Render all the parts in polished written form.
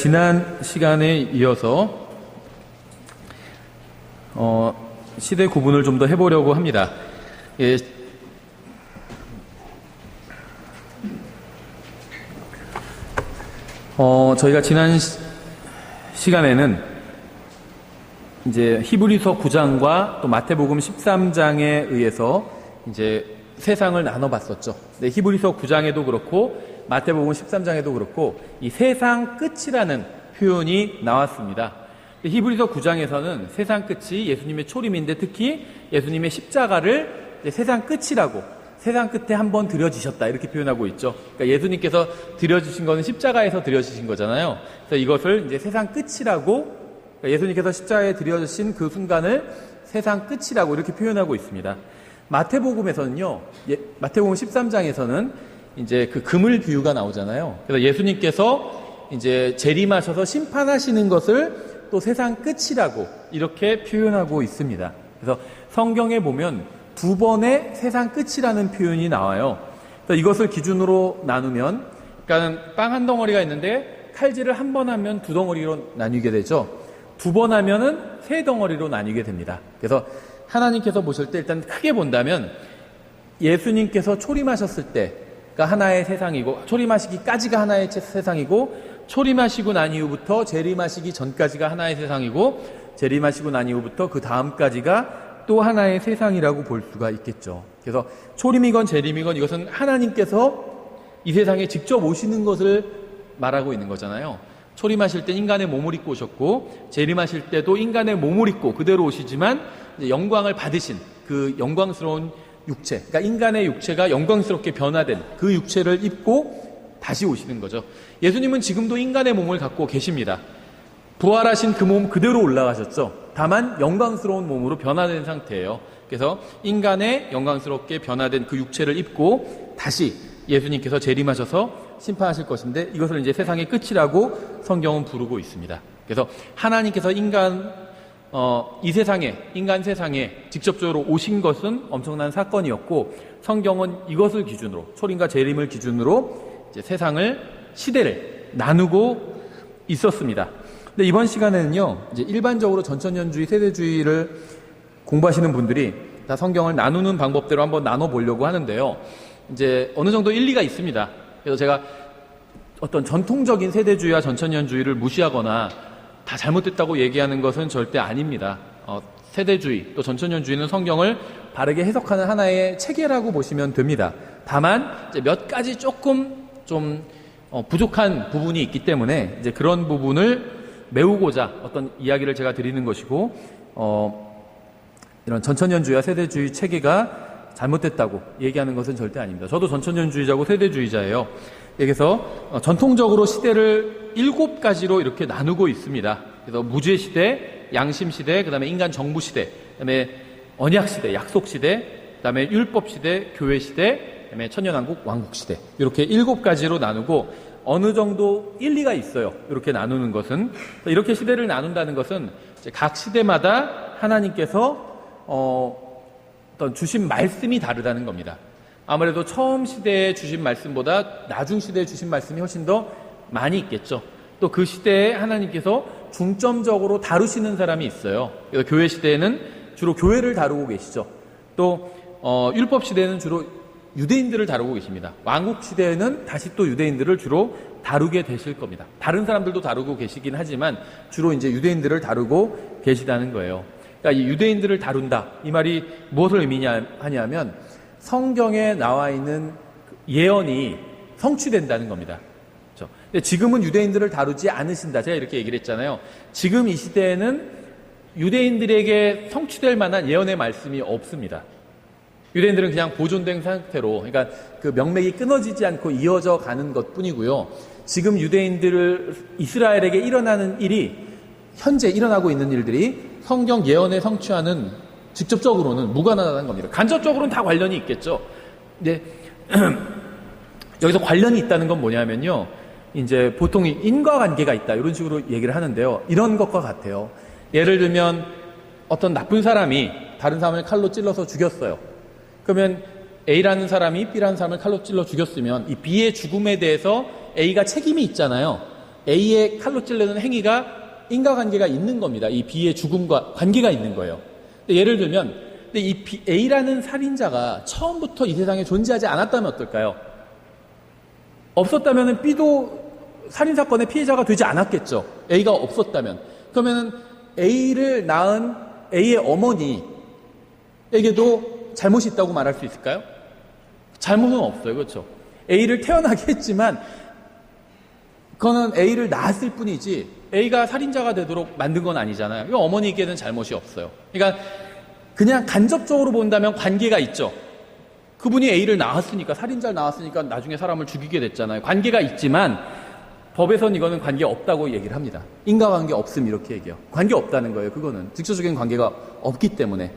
지난 시간에 이어서 시대 구분을 좀 더 해보려고 합니다. 예, 저희가 지난 시간에는 이제 히브리서 9장과 또 마태복음 13장에 의해서 이제 세상을 나눠봤었죠. 네, 히브리서 9장에도 그렇고 마태복음 13장에도 그렇고 이 세상 끝이라는 표현이 나왔습니다. 히브리서 9장에서는 세상 끝이 예수님의 초림인데 특히 예수님의 십자가를 세상 끝이라고, 세상 끝에 한번 드려지셨다 이렇게 표현하고 있죠. 그러니까 예수님께서 드려지신 것은 십자가에서 드려지신 거잖아요. 그래서 이것을 이제 세상 끝이라고, 그러니까 예수님께서 십자가에 드려지신 그 순간을 세상 끝이라고 이렇게 표현하고 있습니다. 마태복음에서는요, 마태복음 13장에서는 이제 그 그물 비유가 나오잖아요. 그래서 예수님께서 이제 재림하셔서 심판하시는 것을 또 세상 끝이라고 이렇게 표현하고 있습니다. 그래서 성경에 보면 두 번의 세상 끝이라는 표현이 나와요. 그래서 이것을 기준으로 나누면, 그러니까 빵 한 덩어리가 있는데 칼질을 한 번 하면 두 덩어리로 나뉘게 되죠. 두 번 하면은 세 덩어리로 나뉘게 됩니다. 그래서 하나님께서 보실 때 일단 크게 본다면 예수님께서 초림하셨을 때가 하나의 세상이고, 초림하시기까지가 하나의 세상이고, 초림하시고 난 이후부터 재림하시기 전까지가 하나의 세상이고, 재림하시고 난 이후부터 그 다음까지가 또 하나의 세상이라고 볼 수가 있겠죠. 그래서 초림이건 재림이건 이것은 하나님께서 이 세상에 직접 오시는 것을 말하고 있는 거잖아요. 초림하실 때 인간의 몸을 입고 오셨고, 재림하실 때도 인간의 몸을 입고 그대로 오시지만 영광을 받으신 그 영광스러운 육체, 그러니까 인간의 육체가 영광스럽게 변화된 그 육체를 입고 다시 오시는 거죠. 예수님은 지금도 인간의 몸을 갖고 계십니다. 부활하신 그 몸 그대로 올라가셨죠. 다만 영광스러운 몸으로 변화된 상태예요. 그래서 인간의 영광스럽게 변화된 그 육체를 입고 다시 예수님께서 재림하셔서 심판하실 것인데, 이것을 이제 세상의 끝이라고 성경은 부르고 있습니다. 그래서 하나님께서 이 세상에, 인간 세상에 직접적으로 오신 것은 엄청난 사건이었고, 성경은 이것을 기준으로, 초림과 재림을 기준으로 이제 세상을, 시대를 나누고 있었습니다. 근데 이번 시간에는요, 이제 일반적으로 전천년주의, 세대주의를 공부하시는 분들이 다 성경을 나누는 방법대로 한번 나눠보려고 하는데요. 이제 어느 정도 일리가 있습니다. 그래서 제가 어떤 전통적인 세대주의와 전천년주의를 무시하거나 다 잘못됐다고 얘기하는 것은 절대 아닙니다. 세대주의 또 전천년주의는 성경을 바르게 해석하는 하나의 체계라고 보시면 됩니다. 다만 이제 몇 가지 조금 좀 부족한 부분이 있기 때문에 이제 그런 부분을 메우고자 어떤 이야기를 제가 드리는 것이고, 이런 전천년주의와 세대주의 체계가 잘못됐다고 얘기하는 것은 절대 아닙니다. 저도 전천년주의자고 세대주의자예요. 그래서 전통적으로 시대를 7가지로 이렇게 나누고 있습니다. 그래서 무죄시대, 양심시대, 그 다음에 인간 정부시대, 그 다음에 언약시대, 약속시대, 그 다음에 율법시대, 교회시대, 그 다음에 천년왕국, 왕국시대, 이렇게 7가지로 나누고 어느 정도 일리가 있어요. 이렇게 나누는 것은. 이렇게 시대를 나눈다는 것은 이제 각 시대마다 하나님께서 어떤 주신 말씀이 다르다는 겁니다. 아무래도 처음 시대에 주신 말씀보다 나중 시대에 주신 말씀이 훨씬 더 많이 있겠죠. 또 그 시대에 하나님께서 중점적으로 다루시는 사람이 있어요. 그래서 교회 시대에는 주로 교회를 다루고 계시죠. 또 율법 시대에는 주로 유대인들을 다루고 계십니다. 왕국 시대에는 다시 또 유대인들을 주로 다루게 되실 겁니다. 다른 사람들도 다루고 계시긴 하지만 주로 이제 유대인들을 다루고 계시다는 거예요. 그러니까 이 유대인들을 다룬다, 이 말이 무엇을 의미하냐면 성경에 나와 있는 예언이 성취된다는 겁니다. 그렇죠? 근데 지금은 유대인들을 다루지 않으신다. 제가 이렇게 얘기를 했잖아요. 지금 이 시대에는 유대인들에게 성취될 만한 예언의 말씀이 없습니다. 유대인들은 그냥 보존된 상태로, 그러니까 그 명맥이 끊어지지 않고 이어져 가는 것 뿐이고요. 지금 이스라엘에게 일어나는 일이, 현재 일어나고 있는 일들이 성경 예언에 성취하는 직접적으로는 무관하다는 겁니다. 간접적으로는 다 관련이 있겠죠. 근데 여기서 관련이 있다는 건 뭐냐면요, 이제 보통 인과관계가 있다 이런 식으로 얘기를 하는데요. 이런 것과 같아요. 예를 들면 어떤 나쁜 사람이 다른 사람을 칼로 찔러서 죽였어요. 그러면 A라는 사람이 B라는 사람을 칼로 찔러 죽였으면 이 B의 죽음에 대해서 A가 책임이 있잖아요. A의 칼로 찔르는 행위가 인과관계가 있는 겁니다. 이 B의 죽음과 관계가 있는 거예요. 예를 들면 이 A라는 살인자가 처음부터 이 세상에 존재하지 않았다면 어떨까요? 없었다면 B도 살인사건의 피해자가 되지 않았겠죠. A가 없었다면. 그러면 A를 낳은 A의 어머니에게도 잘못이 있다고 말할 수 있을까요? 잘못은 없어요. 그렇죠? A를 태어나게 했지만 그거는 A를 낳았을 뿐이지 A가 살인자가 되도록 만든 건 아니잖아요. 이 어머니에게는 잘못이 없어요. 그러니까 그냥 간접적으로 본다면 관계가 있죠. 그분이 A를 낳았으니까, 살인자를 낳았으니까 나중에 사람을 죽이게 됐잖아요. 관계가 있지만 법에선 이거는 관계 없다고 얘기를 합니다. 인과관계 없음 이렇게 얘기해요. 관계 없다는 거예요. 그거는 직접적인 관계가 없기 때문에.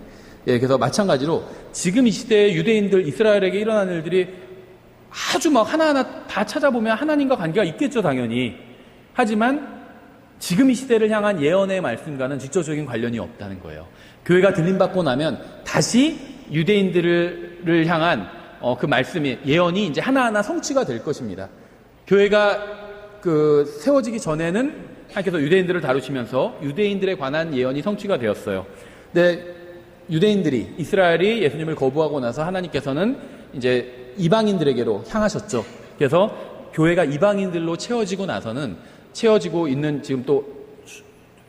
예, 그래서 마찬가지로 지금 이 시대에 유대인들, 이스라엘에게 일어나는 일들이 아주 막 하나하나 다 찾아보면 하나님과 관계가 있겠죠, 당연히. 하지만 지금 이 시대를 향한 예언의 말씀과는 직접적인 관련이 없다는 거예요. 교회가 들림받고 나면 다시 유대인들을 향한 그 말씀이, 예언이 이제 하나하나 성취가 될 것입니다. 교회가 세워지기 전에는 하나님께서 유대인들을 다루시면서 유대인들에 관한 예언이 성취가 되었어요. 근데 유대인들이, 이스라엘이 예수님을 거부하고 나서 하나님께서는 이제 이방인들에게로 향하셨죠. 그래서 교회가 이방인들로 채워지고 나서는, 채워지고 있는 지금 또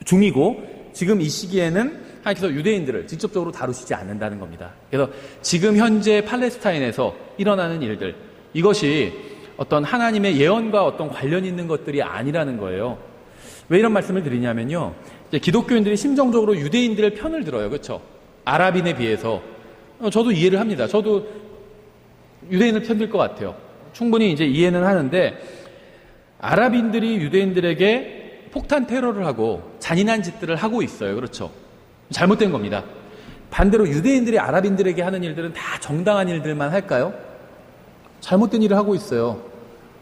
중이고, 지금 이 시기에는 하나님께서 유대인들을 직접적으로 다루시지 않는다는 겁니다. 그래서 지금 현재 팔레스타인에서 일어나는 일들, 이것이 어떤 하나님의 예언과 어떤 관련이 있는 것들이 아니라는 거예요. 왜 이런 말씀을 드리냐면요, 이제 기독교인들이 심정적으로 유대인들의 편을 들어요. 그렇죠? 아랍인에 비해서. 저도 이해를 합니다. 저도 유대인을 편들 것 같아요. 충분히 이제 이해는 하는데, 아랍인들이 유대인들에게 폭탄 테러를 하고 잔인한 짓들을 하고 있어요. 그렇죠? 잘못된 겁니다. 반대로 유대인들이 아랍인들에게 하는 일들은 다 정당한 일들만 할까요? 잘못된 일을 하고 있어요.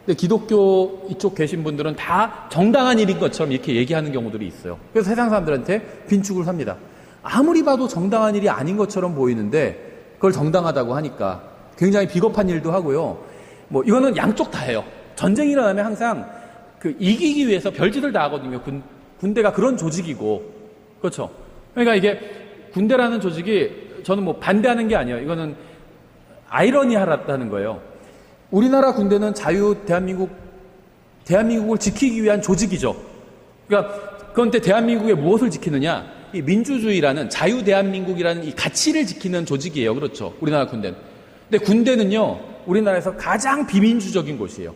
근데 기독교 이쪽 계신 분들은 다 정당한 일인 것처럼 이렇게 얘기하는 경우들이 있어요. 그래서 세상 사람들한테 빈축을 삽니다. 아무리 봐도 정당한 일이 아닌 것처럼 보이는데 그걸 정당하다고 하니까 굉장히 비겁한 일도 하고요. 뭐 이거는 양쪽 다 해요. 전쟁이 일어나면 항상 이기기 위해서 별짓을 다 하거든요. 군대가 그런 조직이고. 그렇죠? 그러니까 이게 군대라는 조직이, 저는 뭐 반대하는 게 아니에요. 이거는 아이러니하다는 거예요. 우리나라 군대는 대한민국을 지키기 위한 조직이죠. 그러니까 그런데 대한민국에 무엇을 지키느냐? 이 민주주의라는, 자유대한민국이라는 이 가치를 지키는 조직이에요. 그렇죠? 우리나라 군대는. 근데 군대는요, 우리나라에서 가장 비민주적인 곳이에요.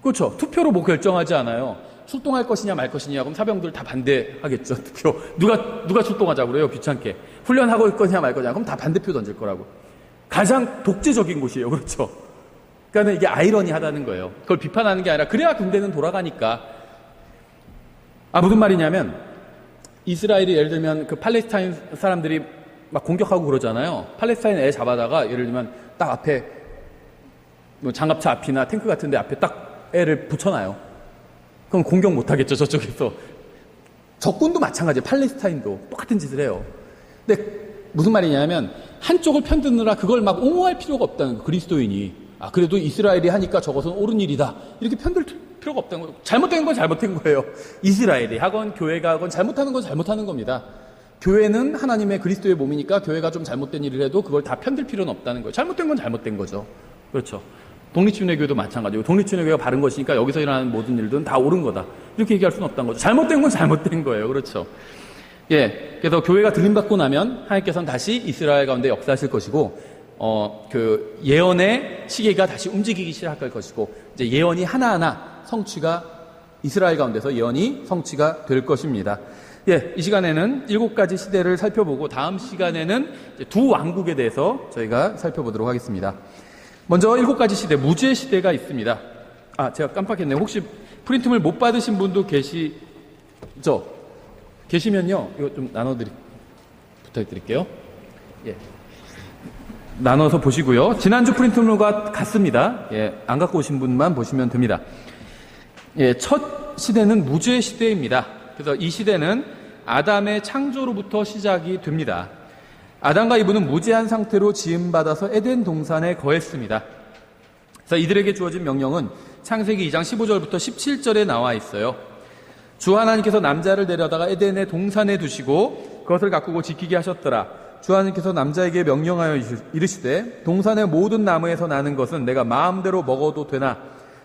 그렇죠? 투표로 뭐 결정하지 않아요. 출동할 것이냐 말 것이냐, 그럼 사병들 다 반대하겠죠. 투표. 누가 출동하자고 그래요? 귀찮게. 훈련하고 있 거냐 말 거냐, 그럼 다 반대표 던질 거라고. 가장 독재적인 곳이에요. 그렇죠? 그러니까 이게 아이러니하다는 거예요. 그걸 비판하는 게 아니라, 그래야 군대는 돌아가니까. 무슨 말이냐면, 이스라엘이 예를 들면 팔레스타인 사람들이 막 공격하고 그러잖아요. 팔레스타인 애 잡아다가 예를 들면 딱 앞에 뭐 장갑차 앞이나 탱크 같은 데 앞에 딱 애를 붙여놔요. 그럼 공격 못 하겠죠, 저쪽에서. 적군도 마찬가지예요. 팔레스타인도 똑같은 짓을 해요. 근데 무슨 말이냐면, 한쪽을 편드느라 그걸 막 옹호할 필요가 없다는 거예요. 그리스도인이. 그래도 이스라엘이 하니까 저것은 옳은 일이다, 이렇게 편들 필요가 없다는 거예요. 잘못된 건 잘못된 거예요. 이스라엘이 하건 교회가 하건 잘못하는 건 잘못하는 겁니다. 교회는 하나님의 그리스도의 몸이니까 교회가 좀 잘못된 일을 해도 그걸 다 편들 필요는 없다는 거예요. 잘못된 건 잘못된 거죠. 그렇죠? 독립주의교회도 마찬가지고, 독립주의교회가 바른 것이니까 여기서 일어나는 모든 일들은 다 옳은 거다, 이렇게 얘기할 수는 없다는 거죠. 잘못된 건 잘못된 거예요. 그렇죠? 예. 그래서 교회가 들림받고 나면 하나님께서는 다시 이스라엘 가운데 역사하실 것이고, 예언의 시계가 다시 움직이기 시작할 것이고, 이제 예언이 하나하나 성취가, 이스라엘 가운데서 예언이 성취가 될 것입니다. 예. 이 시간에는 7가지 시대를 살펴보고, 다음 시간에는 이제 두 왕국에 대해서 저희가 살펴보도록 하겠습니다. 먼저 7가지 시대, 무죄 시대가 있습니다. 제가 깜빡했네요. 혹시 프린트물 못 받으신 분도 계시죠? 계시면요, 이거 좀 부탁드릴게요. 예. 나눠서 보시고요. 지난주 프린트물과 같습니다. 예. 안 갖고 오신 분만 보시면 됩니다. 예. 첫 시대는 무죄 시대입니다. 그래서 이 시대는 아담의 창조로부터 시작이 됩니다. 아담과 이브는 무죄한 상태로 지음받아서 에덴 동산에 거했습니다. 그래서 이들에게 주어진 명령은 창세기 2장 15절부터 17절에 나와 있어요. 주 하나님께서 남자를 데려다가 에덴의 동산에 두시고 그것을 가꾸고 지키게 하셨더라. 주 하나님께서 남자에게 명령하여 이르시되 동산의 모든 나무에서 나는 것은 내가 마음대로 먹어도 되나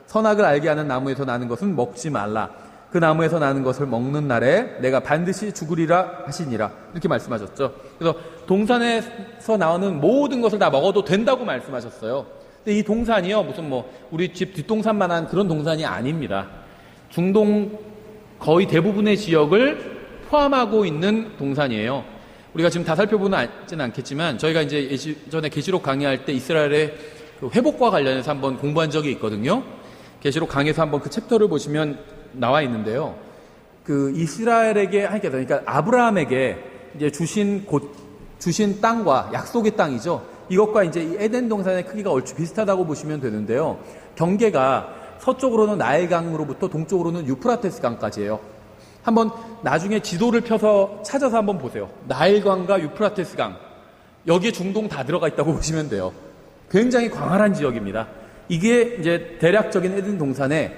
선악을 알게 하는 나무에서 나는 것은 먹지 말라. 그 나무에서 나는 것을 먹는 날에 내가 반드시 죽으리라 하시니라. 이렇게 말씀하셨죠. 그래서 동산에서 나오는 모든 것을 다 먹어도 된다고 말씀하셨어요. 근데 이 동산이요, 무슨 우리 집 뒷동산만한 그런 동산이 아닙니다. 중동 거의 대부분의 지역을 포함하고 있는 동산이에요. 우리가 지금 다 살펴보지는 않겠지만 저희가 이제 예전에 계시록 강의할 때 이스라엘의 그 회복과 관련해서 한번 공부한 적이 있거든요. 계시록 강의에서 한번 그 챕터를 보시면 나와 있는데요. 그 이스라엘에게 하나님께서 그러니까 아브라함에게 이제 주신 땅과 약속의 땅이죠. 이것과 이제 이 에덴 동산의 크기가 얼추 비슷하다고 보시면 되는데요. 경계가 서쪽으로는 나일강으로부터 동쪽으로는 유프라테스 강까지예요. 한번 나중에 지도를 펴서 찾아서 한번 보세요. 나일강과 유프라테스 강. 여기에 중동 다 들어가 있다고 보시면 돼요. 굉장히 광활한 지역입니다. 이게 이제 대략적인 에덴 동산의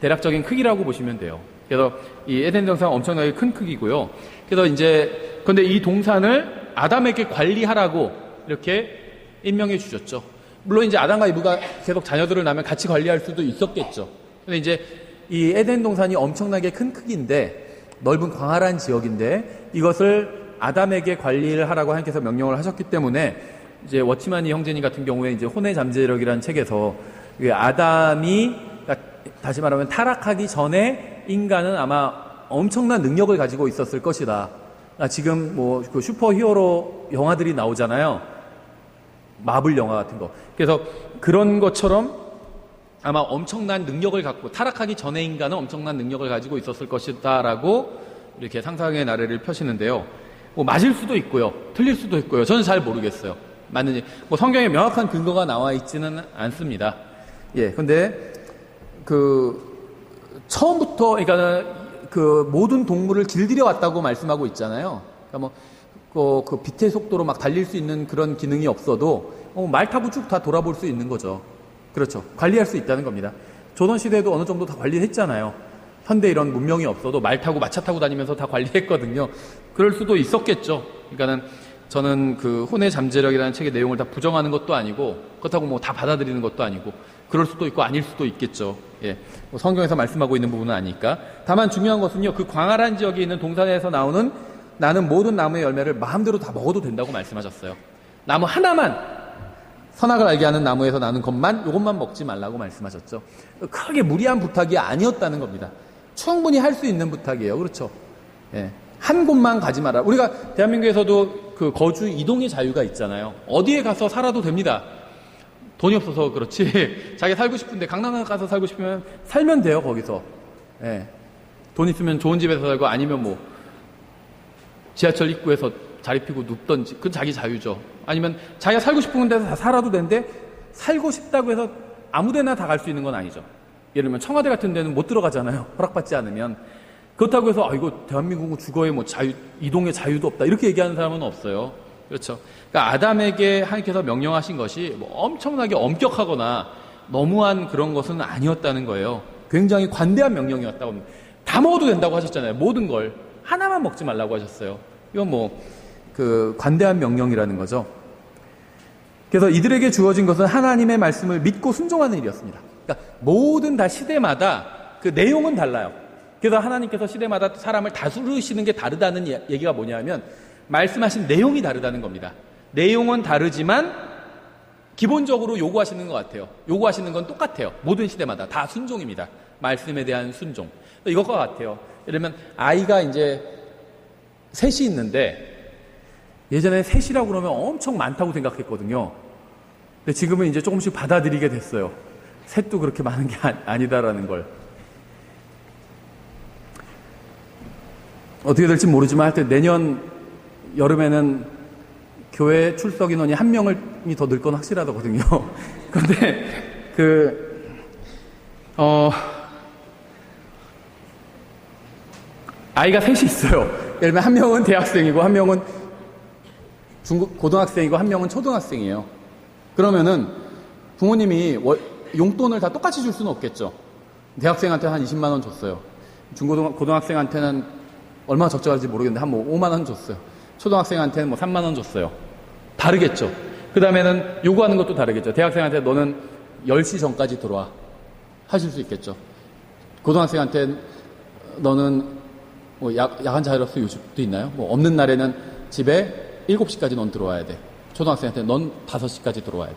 대략적인 크기라고 보시면 돼요. 그래서 이 에덴 동산은 엄청나게 큰 크기고요. 그래서 이제 근데 이 동산을 아담에게 관리하라고 이렇게 임명해 주셨죠. 물론 이제 아담과 이브가 계속 자녀들을 낳으면 같이 관리할 수도 있었겠죠. 근데 이제 이 에덴 동산이 엄청나게 큰 크기인데 넓은 광활한 지역인데 이것을 아담에게 관리를 하라고 하나님께서 명령을 하셨기 때문에 이제 워치마니 형제님 같은 경우에 이제 혼의 잠재력이라는 책에서 아담이 다시 말하면 타락하기 전에 인간은 아마 엄청난 능력을 가지고 있었을 것이다. 지금 그 슈퍼 히어로 영화들이 나오잖아요. 마블 영화 같은 거. 그래서 그런 것처럼 아마 엄청난 능력을 갖고 타락하기 전에 인간은 엄청난 능력을 가지고 있었을 것이다라고 이렇게 상상의 나래를 펴시는데요. 맞을 수도 있고요. 틀릴 수도 있고요. 저는 잘 모르겠어요. 맞는지. 성경에 명확한 근거가 나와 있지는 않습니다. 예. 근데 처음부터 그러니까 그 모든 동물을 길들여 왔다고 말씀하고 있잖아요. 그러니까 그 빛의 속도로 막 달릴 수 있는 그런 기능이 없어도 말 타고 쭉 다 돌아볼 수 있는 거죠. 그렇죠. 관리할 수 있다는 겁니다. 조선시대에도 어느 정도 다 관리했잖아요. 현대 이런 문명이 없어도 말 타고 마차 타고 다니면서 다 관리했거든요. 그럴 수도 있었겠죠. 그러니까는 저는 그 혼의 잠재력이라는 책의 내용을 다 부정하는 것도 아니고 그렇다고 다 받아들이는 것도 아니고 그럴 수도 있고 아닐 수도 있겠죠. 예. 성경에서 말씀하고 있는 부분은 아니니까. 다만 중요한 것은요. 그 광활한 지역에 있는 동산에서 나오는 나는 모든 나무의 열매를 마음대로 다 먹어도 된다고 말씀하셨어요. 나무 하나만 선악을 알게 하는 나무에서 나는 요것만 먹지 말라고 말씀하셨죠. 크게 무리한 부탁이 아니었다는 겁니다. 충분히 할 수 있는 부탁이에요. 그렇죠. 예. 한 곳만 가지 마라. 우리가 대한민국에서도 그 거주 이동의 자유가 있잖아요. 어디에 가서 살아도 됩니다. 돈이 없어서 그렇지. 자기가 살고 싶은데 강남 가서 살고 싶으면 살면 돼요. 거기서. 예. 돈 있으면 좋은 집에서 살고 아니면 지하철 입구에서 자리 피고 눕던지 그건 자기 자유죠. 아니면 자기가 살고 싶은 데서 다 살아도 되는데 살고 싶다고 해서 아무데나 다 갈 수 있는 건 아니죠. 예를 들면 청와대 같은 데는 못 들어가잖아요. 허락받지 않으면. 그렇다고 해서 이거 대한민국은 주거에 이동의 자유도 없다 이렇게 얘기하는 사람은 없어요. 그렇죠. 그러니까 아담에게 하나님께서 명령하신 것이 엄청나게 엄격하거나 너무한 그런 것은 아니었다는 거예요. 굉장히 관대한 명령이었다고 합니다. 다 먹어도 된다고 하셨잖아요. 모든 걸 하나만 먹지 말라고 하셨어요. 이건 그 관대한 명령이라는 거죠. 그래서 이들에게 주어진 것은 하나님의 말씀을 믿고 순종하는 일이었습니다. 그러니까 모든 다 시대마다 그 내용은 달라요. 그래서 하나님께서 시대마다 사람을 다스리시는 게 다르다는 얘기가 뭐냐면 말씀하신 내용이 다르다는 겁니다. 내용은 다르지만 기본적으로 요구하시는 것 같아요. 요구하시는 건 똑같아요. 모든 시대마다 다 순종입니다. 말씀에 대한 순종. 이것과 같아요. 예를 들면 아이가 이제 셋이 있는데 예전에 셋이라고 그러면 엄청 많다고 생각했거든요. 근데 지금은 이제 조금씩 받아들이게 됐어요. 셋도 그렇게 많은 게 아니다라는 걸. 어떻게 될지 모르지만 하여튼 내년 여름에는 교회 출석 인원이 한 명이 더 늘 건 확실하거든요. 그런데 아이가 셋이 있어요. 예를 들면 한 명은 대학생이고 한 명은 고등학생이고 한 명은 초등학생이에요. 그러면은 부모님이 용돈을 다 똑같이 줄 수는 없겠죠. 대학생한테 한 20만 원 줬어요. 고등학생한테는 얼마나 적절할지 모르겠는데 한 뭐 5만 원 줬어요. 초등학생한테는 뭐 3만 원 줬어요. 다르겠죠. 그 다음에는 요구하는 것도 다르겠죠. 대학생한테 너는 10시 전까지 들어와. 하실 수 있겠죠. 고등학생한테 너는 뭐 야간 자율학습 요즘도 있나요? 뭐 없는 날에는 집에 7시까지 넌 들어와야 돼. 초등학생한테 넌 5시까지 들어와야 돼.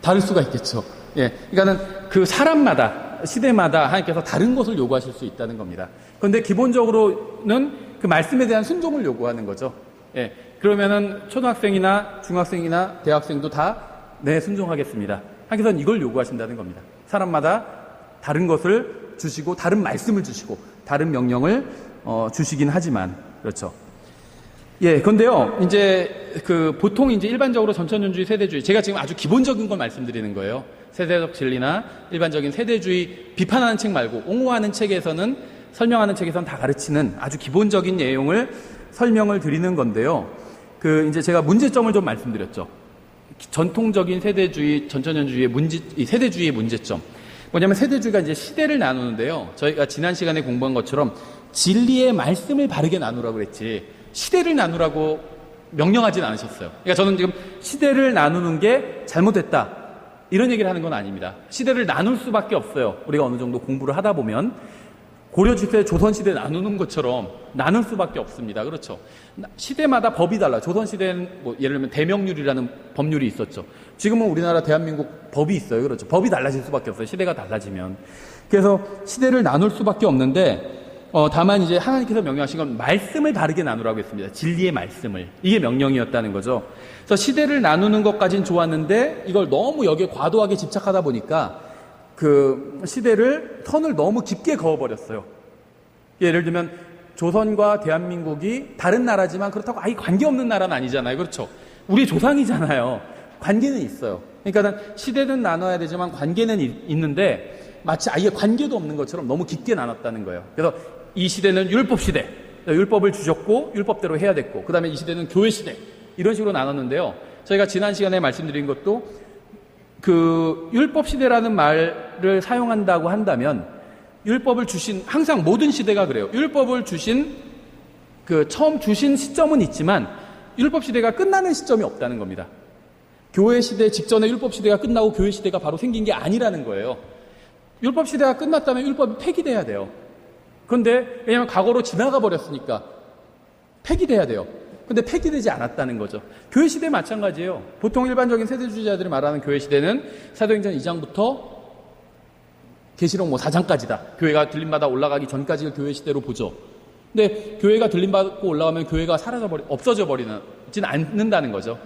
다를 수가 있겠죠. 예. 그러니까는 그 사람마다, 시대마다 하나님께서 다른 것을 요구하실 수 있다는 겁니다. 그런데 기본적으로는 그 말씀에 대한 순종을 요구하는 거죠. 예. 그러면은 초등학생이나 중학생이나 대학생도 다 네, 순종하겠습니다. 하나님께서는 이걸 요구하신다는 겁니다. 사람마다 다른 것을 주시고 다른 말씀을 주시고 다른 명령을 주시긴 하지만 그렇죠. 예, 근데요, 이제 보통 이제 일반적으로 전천년주의, 세대주의, 제가 지금 아주 기본적인 걸 말씀드리는 거예요. 세대적 진리나 일반적인 세대주의 비판하는 책 말고 옹호하는 책에서는 설명하는 책에서는 다 가르치는 아주 기본적인 내용을 설명을 드리는 건데요. 이제 제가 문제점을 좀 말씀드렸죠. 전통적인 세대주의, 전천년주의의 이 세대주의의 문제점. 뭐냐면 세대주의가 이제 시대를 나누는데요. 저희가 지난 시간에 공부한 것처럼 진리의 말씀을 바르게 나누라고 그랬지 시대를 나누라고 명령하진 않으셨어요. 그러니까 저는 지금 시대를 나누는 게 잘못됐다 이런 얘기를 하는 건 아닙니다. 시대를 나눌 수밖에 없어요. 우리가 어느 정도 공부를 하다 보면 고려시대, 조선시대 나누는 것처럼 나눌 수밖에 없습니다. 그렇죠. 시대마다 법이 달라. 조선시대는 뭐 예를 들면 대명률이라는 법률이 있었죠. 지금은 우리나라 대한민국 법이 있어요. 그렇죠. 법이 달라질 수밖에 없어요. 시대가 달라지면. 그래서 시대를 나눌 수밖에 없는데 다만 이제 하나님께서 명령하신 건 말씀을 바르게 나누라고 했습니다. 진리의 말씀을. 이게 명령이었다는 거죠. 그래서 시대를 나누는 것까진 좋았는데 이걸 너무 여기에 과도하게 집착하다 보니까 선을 너무 깊게 그어버렸어요. 예를 들면 조선과 대한민국이 다른 나라지만 그렇다고 아예 관계없는 나라는 아니잖아요. 그렇죠. 우리 조상이잖아요. 관계는 있어요. 그러니까 시대는 나눠야 되지만 관계는 있는데 마치 아예 관계도 없는 것처럼 너무 깊게 나눴다는 거예요. 그래서 이 시대는 율법 시대, 율법을 주셨고 율법대로 해야 됐고, 그 다음에 이 시대는 교회 시대, 이런 식으로 나눴는데요. 저희가 지난 시간에 말씀드린 것도 율법 시대라는 말을 사용한다고 한다면 율법을 주신, 항상 모든 시대가 그래요. 율법을 주신 처음 주신 시점은 있지만 율법 시대가 끝나는 시점이 없다는 겁니다. 교회 시대 직전에 율법 시대가 끝나고 교회 시대가 바로 생긴 게 아니라는 거예요. 율법 시대가 끝났다면 율법이 폐기돼야 돼요. 그런데 왜냐하면 과거로 지나가 버렸으니까 폐기돼야 돼요. 근데 폐기되지 않았다는 거죠. 교회 시대 마찬가지예요. 보통 일반적인 세대주의자들이 말하는 교회 시대는 사도행전 2장부터 계시록 4장까지다. 교회가 들림받아 올라가기 전까지를 교회 시대로 보죠. 근데 교회가 들림받고 올라가면 교회가 없어져 버리진 않는다는 거죠.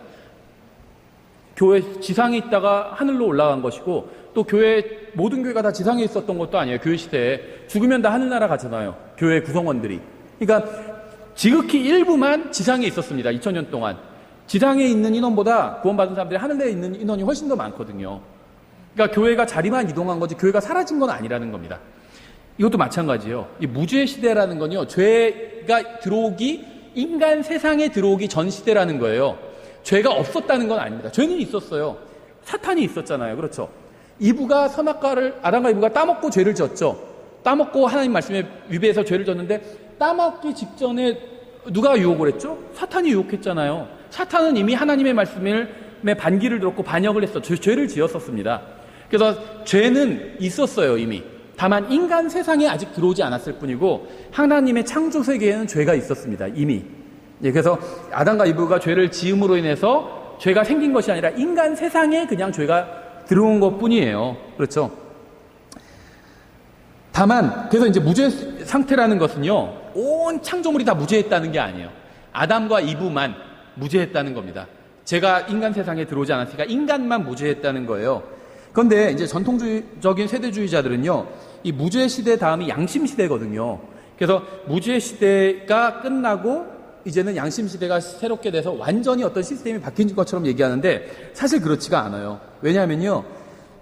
교회 지상에 있다가 하늘로 올라간 것이고, 또 모든 교회가 다 지상에 있었던 것도 아니에요. 교회 시대에 죽으면 다 하늘나라 가잖아요. 교회 구성원들이. 그러니까 지극히 일부만 지상에 있었습니다. 2000년 동안. 지상에 있는 인원보다 구원받은 사람들이 하늘에 있는 인원이 훨씬 더 많거든요. 그러니까 교회가 자리만 이동한 거지 교회가 사라진 건 아니라는 겁니다. 이것도 마찬가지예요. 이 무죄 시대라는 건요, 죄가 인간 세상에 들어오기 전 시대라는 거예요. 죄가 없었다는 건 아닙니다. 죄는 있었어요. 사탄이 있었잖아요. 그렇죠. 아담과 이브가 따먹고 죄를 지었죠. 따먹고 하나님 말씀에 위배해서 죄를 졌는데, 따먹기 직전에 누가 유혹을 했죠? 사탄이 유혹했잖아요. 사탄은 이미 하나님의 말씀에 반기를 들었고 반역을 했어. 죄를 지었었습니다. 그래서 죄는 있었어요, 이미. 다만 인간 세상에 아직 들어오지 않았을 뿐이고 하나님의 창조 세계에는 죄가 있었습니다, 이미. 예, 그래서 아담과 이브가 죄를 지음으로 인해서 죄가 생긴 것이 아니라 인간 세상에 그냥 죄가 들어온 것 뿐이에요. 그렇죠? 다만 그래서 이제 무죄 상태라는 것은요, 온 창조물이 다 무죄했다는 게 아니에요. 아담과 이브만 무죄했다는 겁니다. 죄가 인간 세상에 들어오지 않았으니까 인간만 무죄했다는 거예요. 그런데 이제 전통적인 세대주의자들은요, 이 무죄 시대 다음이 양심 시대거든요. 그래서 무죄 시대가 끝나고 이제는 양심 시대가 새롭게 돼서 완전히 어떤 시스템이 바뀐 것처럼 얘기하는데 사실 그렇지가 않아요. 왜냐하면요,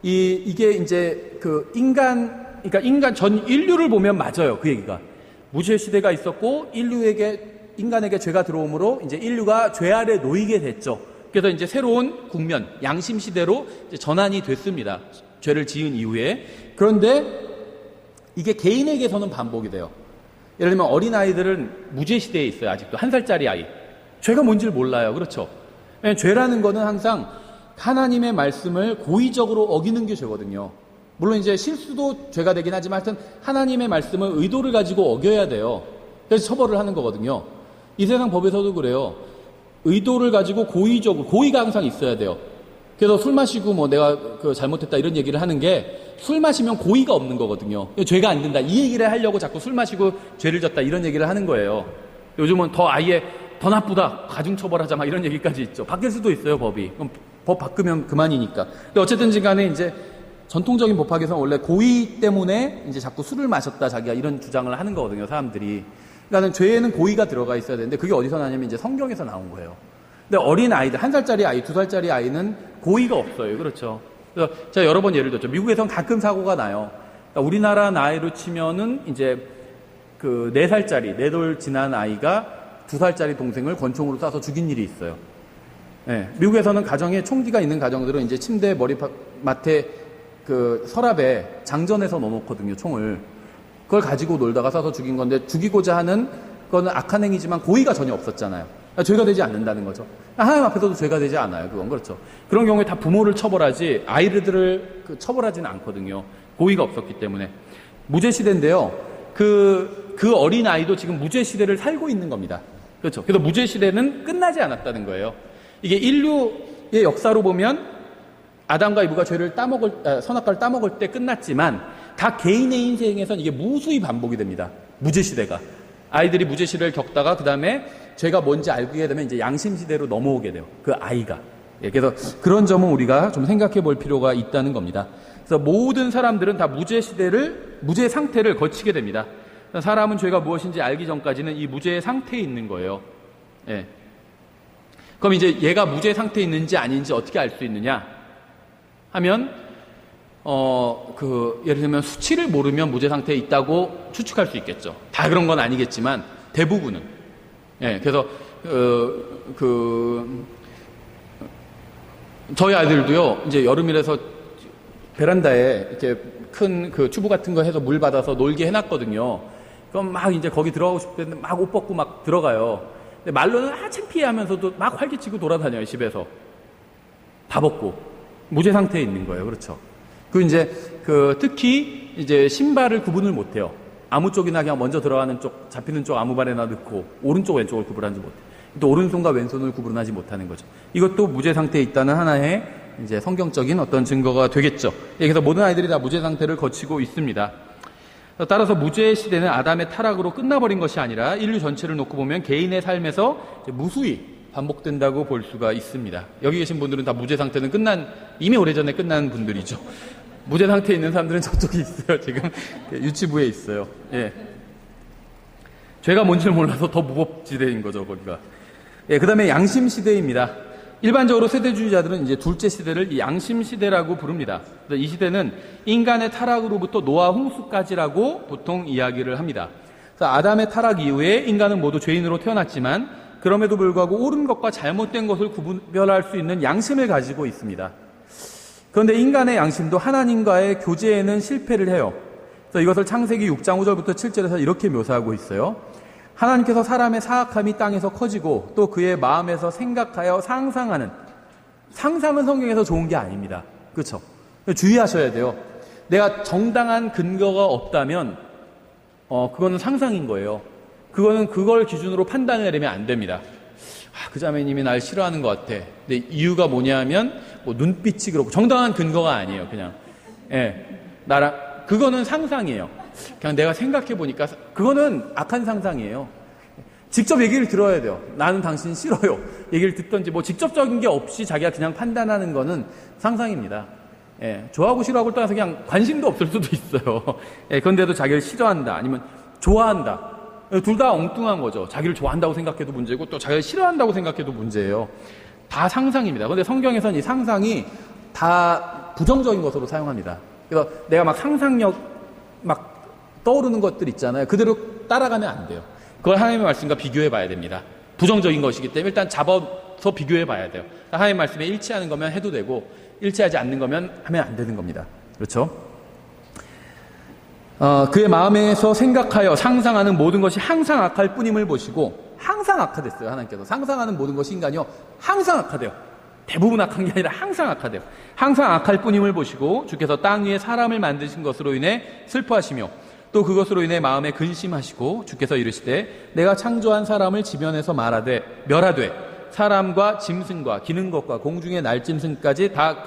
이게 이제 그러니까 인간 전 인류를 보면 맞아요. 그 얘기가. 무죄 시대가 있었고 인간에게 죄가 들어오므로 이제 인류가 죄 아래 놓이게 됐죠. 그래서 이제 새로운 국면, 양심 시대로 이제 전환이 됐습니다. 죄를 지은 이후에. 그런데 이게 개인에게서는 반복이 돼요. 예를 들면 어린아이들은 무죄시대에 있어요. 아직도 1살짜리 아이. 죄가 뭔지를 몰라요. 그렇죠? 왜냐하면 죄라는 거는 항상 하나님의 말씀을 고의적으로 어기는 게 죄거든요. 물론 이제 실수도 죄가 되긴 하지만 하여튼 하나님의 말씀을 의도를 가지고 어겨야 돼요. 그래서 처벌을 하는 거거든요. 이 세상 법에서도 그래요. 의도를 가지고 고의적으로, 고의가 항상 있어야 돼요. 그래서 술 마시고 뭐 내가 잘못했다 이런 얘기를 하는 게 술 마시면 고의가 없는 거거든요. 죄가 안 된다. 이 얘기를 하려고 자꾸 술 마시고 죄를 졌다 이런 얘기를 하는 거예요. 요즘은 더 아예 더 나쁘다. 가중처벌하자 막 이런 얘기까지 있죠. 바뀔 수도 있어요, 법이. 그럼 법 바꾸면 그만이니까. 근데 어쨌든지 간에 이제 전통적인 법학에서는 원래 고의 때문에 이제 자꾸 술을 마셨다 자기가 이런 주장을 하는 거거든요, 사람들이. 그러니까 죄에는 고의가 들어가 있어야 되는데 그게 어디서 나냐면 이제 성경에서 나온 거예요. 근데 어린 아이들, 1살짜리 아이, 2살짜리 아이는 고의가 없어요. 그렇죠. 그래서 제가 여러 번 예를 들었죠. 미국에서는 가끔 사고가 나요. 그러니까 우리나라 나이로 치면은 이제 4살짜리, 4돌 지난 아이가 2살짜리 동생을 권총으로 쏴서 죽인 일이 있어요. 네, 미국에서는 가정에 총기가 있는 가정들은 이제 침대 머리맡에 서랍에 장전해서 넣어놓거든요, 총을. 그걸 가지고 놀다가 쏴서 죽인 건데 죽이고자 하는 거는 악한 행위지만 고의가 전혀 없었잖아요. 그러니까 죄가 되지 않는다는 거죠. 하나님 앞에서도 죄가 되지 않아요. 그건 그렇죠. 그런 경우에 다 부모를 처벌하지 아이들을 처벌하지는 않거든요. 고의가 없었기 때문에. 무죄 시대인데요. 그 어린 아이도 지금 무죄 시대를 살고 있는 겁니다. 그렇죠. 그래서 무죄 시대는 끝나지 않았다는 거예요. 이게 인류의 역사로 보면 아담과 이브가 선악과를 따먹을 때 끝났지만 다 개인의 인생에선 이게 무수히 반복이 됩니다. 무죄 시대가. 아이들이 무죄 시대를 겪다가 그 다음에 죄가 뭔지 알게 되면 이제 양심 시대로 넘어오게 돼요. 그 아이가. 그래서 그런 점은 우리가 좀 생각해 볼 필요가 있다는 겁니다. 그래서 모든 사람들은 다 무죄 상태를 거치게 됩니다. 사람은 죄가 무엇인지 알기 전까지는 이 무죄의 상태에 있는 거예요. 예. 그럼 이제 얘가 무죄 상태에 있는지 아닌지 어떻게 알 수 있느냐 하면 예를 들면 수치를 모르면 무죄 상태에 있다고 추측할 수 있겠죠. 다 그런 건 아니겠지만 대부분은. 예, 그래서 저희 아이들도요. 이제 여름이라서 베란다에 이렇게 큰 튜브 같은 거 해서 물 받아서 놀게 해놨거든요. 그럼 막 이제 거기 들어가고 싶을 때는 막 옷 벗고 막 들어가요. 근데 말로는 창피해 하면서도 막 활기치고 돌아다녀요, 집에서. 다 벗고. 무죄 상태에 있는 거예요. 그렇죠. 특히 이제 신발을 구분을 못 해요. 아무 쪽이나 그냥 먼저 들어가는 쪽, 잡히는 쪽 아무 발에나 넣고, 오른쪽, 왼쪽을 구분하지 못해요. 또 오른손과 왼손을 구분하지 못하는 거죠. 이것도 무죄 상태에 있다는 하나의 이제 성경적인 어떤 증거가 되겠죠. 그래서 모든 아이들이 다 무죄 상태를 거치고 있습니다. 따라서 무죄의 시대는 아담의 타락으로 끝나버린 것이 아니라 인류 전체를 놓고 보면 개인의 삶에서 무수히 반복된다고 볼 수가 있습니다. 여기 계신 분들은 다 무죄 상태는 이미 오래전에 끝난 분들이죠. 무죄 상태에 있는 사람들은 저쪽에 있어요. 지금 유치부에 있어요. 예. 죄가 뭔지를 몰라서 더 무법지대인 거죠, 거기가. 예, 그 다음에 양심시대입니다. 일반적으로 세대주의자들은 이제 둘째 시대를 양심시대라고 부릅니다. 이 시대는 인간의 타락으로부터 노아 홍수까지라고 보통 이야기를 합니다. 그래서 아담의 타락 이후에 인간은 모두 죄인으로 태어났지만 그럼에도 불구하고 옳은 것과 잘못된 것을 구별할 수 있는 양심을 가지고 있습니다. 그런데 인간의 양심도 하나님과의 교제에는 실패를 해요. 그래서 이것을 창세기 6장 5절부터 7절에서 이렇게 묘사하고 있어요. 하나님께서 사람의 사악함이 땅에서 커지고 또 그의 마음에서 생각하여 상상은 성경에서 좋은 게 아닙니다. 그렇죠? 주의하셔야 돼요. 내가 정당한 근거가 없다면 그거는 상상인 거예요. 그걸 기준으로 판단을 내리면 안 됩니다. 그 자매님이 날 싫어하는 것 같아. 근데 이유가 뭐냐면 눈빛이 그렇고 정당한 근거가 아니에요. 그냥 그거는 상상이에요. 그냥 내가 생각해 보니까 그거는 악한 상상이에요. 직접 얘기를 들어야 돼요. 나는 당신 싫어요. 얘기를 듣던지 직접적인 게 없이 자기가 그냥 판단하는 거는 상상입니다. 좋아하고 싫어하고 떠나서 그냥 관심도 없을 수도 있어요. 그런데도 자기를 싫어한다 아니면 좋아한다. 둘 다 엉뚱한 거죠. 자기를 좋아한다고 생각해도 문제고 또 자기를 싫어한다고 생각해도 문제예요. 다 상상입니다. 그런데 성경에서는 이 상상이 다 부정적인 것으로 사용합니다. 그래서 내가 막 상상력 떠오르는 것들 있잖아요. 그대로 따라가면 안 돼요. 그걸 하나님의 말씀과 비교해 봐야 됩니다. 부정적인 것이기 때문에 일단 잡아서 비교해 봐야 돼요. 하나님의 말씀에 일치하는 거면 해도 되고 일치하지 않는 거면 하면 안 되는 겁니다. 그렇죠? 그의 마음에서 생각하여 상상하는 모든 것이 항상 악할 뿐임을 보시고, 항상 악하댔어요. 하나님께서 상상하는 모든 것이 인간이요 항상 악하대요. 대부분 악한 게 아니라 항상 악하대요. 항상 악할 뿐임을 보시고 주께서 땅 위에 사람을 만드신 것으로 인해 슬퍼하시며 또 그것으로 인해 마음에 근심하시고, 주께서 이르시되 내가 창조한 사람을 지면에서 멸하되 사람과 짐승과 기는 것과 공중의 날짐승까지 다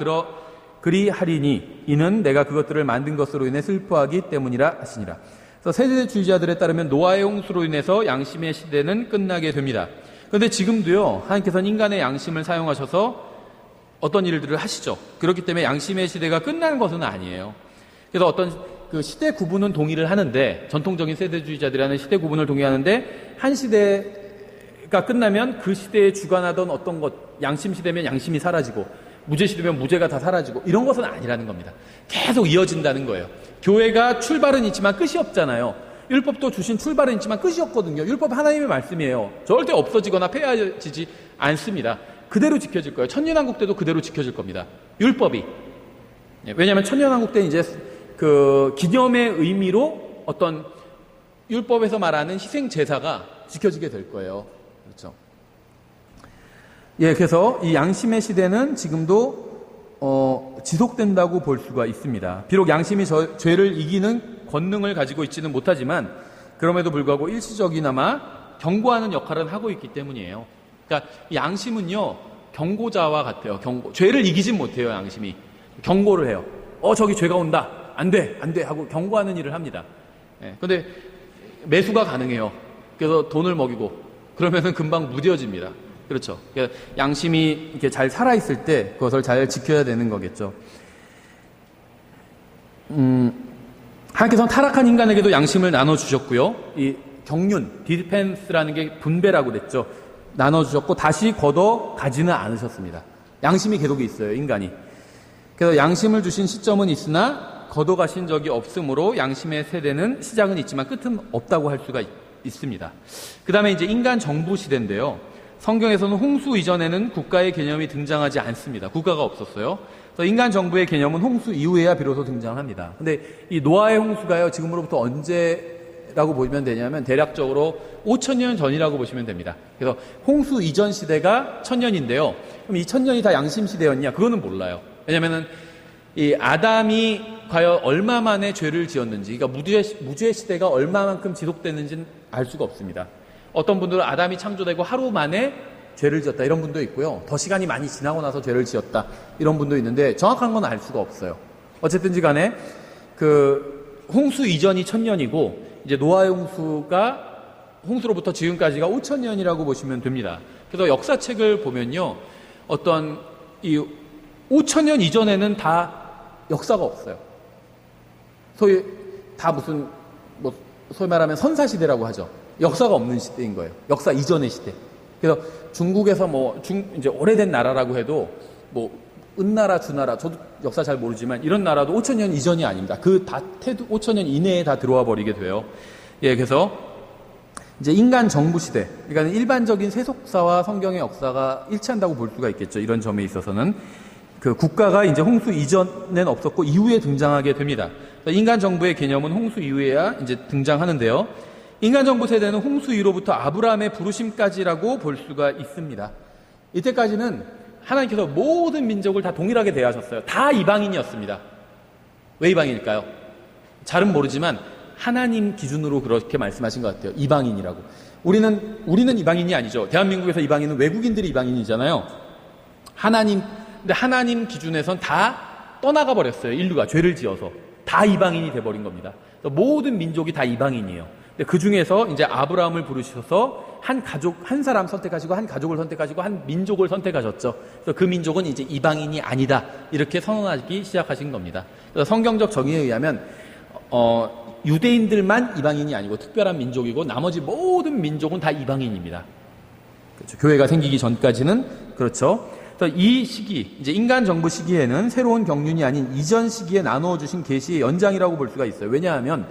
그리하리니 이는 내가 그것들을 만든 것으로 인해 슬퍼하기 때문이라 하시니라. 그래서 세대주의자들에 따르면 노아의 홍수로 인해서 양심의 시대는 끝나게 됩니다. 그런데 지금도요, 하나님께서는 인간의 양심을 사용하셔서 어떤 일들을 하시죠. 그렇기 때문에 양심의 시대가 끝나는 것은 아니에요. 그래서 어떤 그 시대 구분은 동의를 하는데, 전통적인 세대주의자들이라는 시대 구분을 동의하는데, 한 시대가 끝나면 그 시대에 주관하던 어떤 것, 양심 시대면 양심이 사라지고 무죄 시대면 무죄가 다 사라지고 이런 것은 아니라는 겁니다. 계속 이어진다는 거예요. 교회가 출발은 있지만 끝이 없잖아요. 율법도 주신 출발은 있지만 끝이 없거든요. 율법 하나님의 말씀이에요. 절대 없어지거나 폐하지지 않습니다. 그대로 지켜질 거예요. 천년왕국 때도 그대로 지켜질 겁니다. 율법이. 왜냐하면 천년왕국 때는 이제 그 기념의 의미로 어떤 율법에서 말하는 희생 제사가 지켜지게 될 거예요. 그렇죠. 그래서 이 양심의 시대는 지금도 지속된다고 볼 수가 있습니다. 비록 양심이 죄를 이기는 권능을 가지고 있지는 못하지만 그럼에도 불구하고 일시적이나마 경고하는 역할은 하고 있기 때문이에요. 그러니까 양심은요 경고자와 같아요. 죄를 이기진 못해요. 양심이 경고를 해요. 저기 죄가 온다. 안 돼 하고 경고하는 일을 합니다. 그런데 매수가 가능해요. 그래서 돈을 먹이고 그러면은 금방 무뎌집니다. 그렇죠. 그러니까 양심이 이렇게 잘 살아있을 때 그것을 잘 지켜야 되는 거겠죠. 하나님께서는 타락한 인간에게도 양심을 나눠주셨고요. 이 경륜, 디펜스라는 게 분배라고 그랬죠. 나눠주셨고 다시 걷어 가지는 않으셨습니다. 양심이 계속 있어요, 인간이. 그래서 양심을 주신 시점은 있으나 걷어 가신 적이 없으므로 양심의 세대는 시작은 있지만 끝은 없다고 할 수가 있습니다. 그 다음에 이제 인간 정부 시대인데요. 성경에서는 홍수 이전에는 국가의 개념이 등장하지 않습니다. 국가가 없었어요. 그래서 인간 정부의 개념은 홍수 이후에야 비로소 등장합니다. 근데 이 노아의 홍수가요, 지금으로부터 언제라고 보시면 되냐면 대략적으로 5,000년 전이라고 보시면 됩니다. 그래서 홍수 이전 시대가 1,000년인데요. 그럼 이 1,000년이 다 양심 시대였냐? 그거는 몰라요. 왜냐면은 이 아담이 과연 얼마 만에 죄를 지었는지, 그러니까 무죄 시대가 얼마만큼 지속됐는지는 알 수가 없습니다. 어떤 분들은 아담이 창조되고 하루 만에 죄를 지었다 이런 분도 있고요. 더 시간이 많이 지나고 나서 죄를 지었다 이런 분도 있는데 정확한 건 알 수가 없어요. 어쨌든지 간에 그 홍수 이전이 1,000년이고 이제 노아의 홍수로부터 지금까지가 5,000년이라고 보시면 됩니다. 그래서 역사책을 보면요. 어떤 이 5,000년 이전에는 다 역사가 없어요. 소위 다 무슨 소위 말하면 선사시대라고 하죠. 역사가 없는 시대인 거예요. 역사 이전의 시대. 그래서 중국에서 이제 오래된 나라라고 해도 은나라, 주나라, 저도 역사 잘 모르지만 이런 나라도 5,000년 이전이 아닙니다. 5,000년 이내에 다 들어와 버리게 돼요. 그래서 이제 인간 정부 시대, 그러니까 일반적인 세속사와 성경의 역사가 일치한다고 볼 수가 있겠죠. 이런 점에 있어서는 그 국가가 이제 홍수 이전엔 없었고 이후에 등장하게 됩니다. 인간 정부의 개념은 홍수 이후에야 이제 등장하는데요. 인간 정부 세대는 홍수 이후로부터 아브라함의 부르심까지라고 볼 수가 있습니다. 이때까지는 하나님께서 모든 민족을 다 동일하게 대하셨어요. 다 이방인이었습니다. 왜 이방인일까요? 잘은 모르지만 하나님 기준으로 그렇게 말씀하신 것 같아요. 이방인이라고. 우리는 이방인이 아니죠. 대한민국에서 이방인은 외국인들이 이방인이잖아요. 근데 하나님 기준에선 다 떠나가 버렸어요. 인류가 죄를 지어서 다 이방인이 돼버린 겁니다. 모든 민족이 다 이방인이에요. 그 중에서 이제 아브라함을 부르셔서 한 사람 선택하시고 한 가족을 선택하시고 한 민족을 선택하셨죠. 그래서 그 민족은 이제 이방인이 아니다. 이렇게 선언하기 시작하신 겁니다. 그래서 성경적 정의에 의하면, 유대인들만 이방인이 아니고 특별한 민족이고 나머지 모든 민족은 다 이방인입니다. 그렇죠. 교회가 생기기 전까지는 그렇죠. 그래서 이 시기, 이제 인간 정부 시기에는 새로운 경륜이 아닌 이전 시기에 나누어 주신 계시의 연장이라고 볼 수가 있어요. 왜냐하면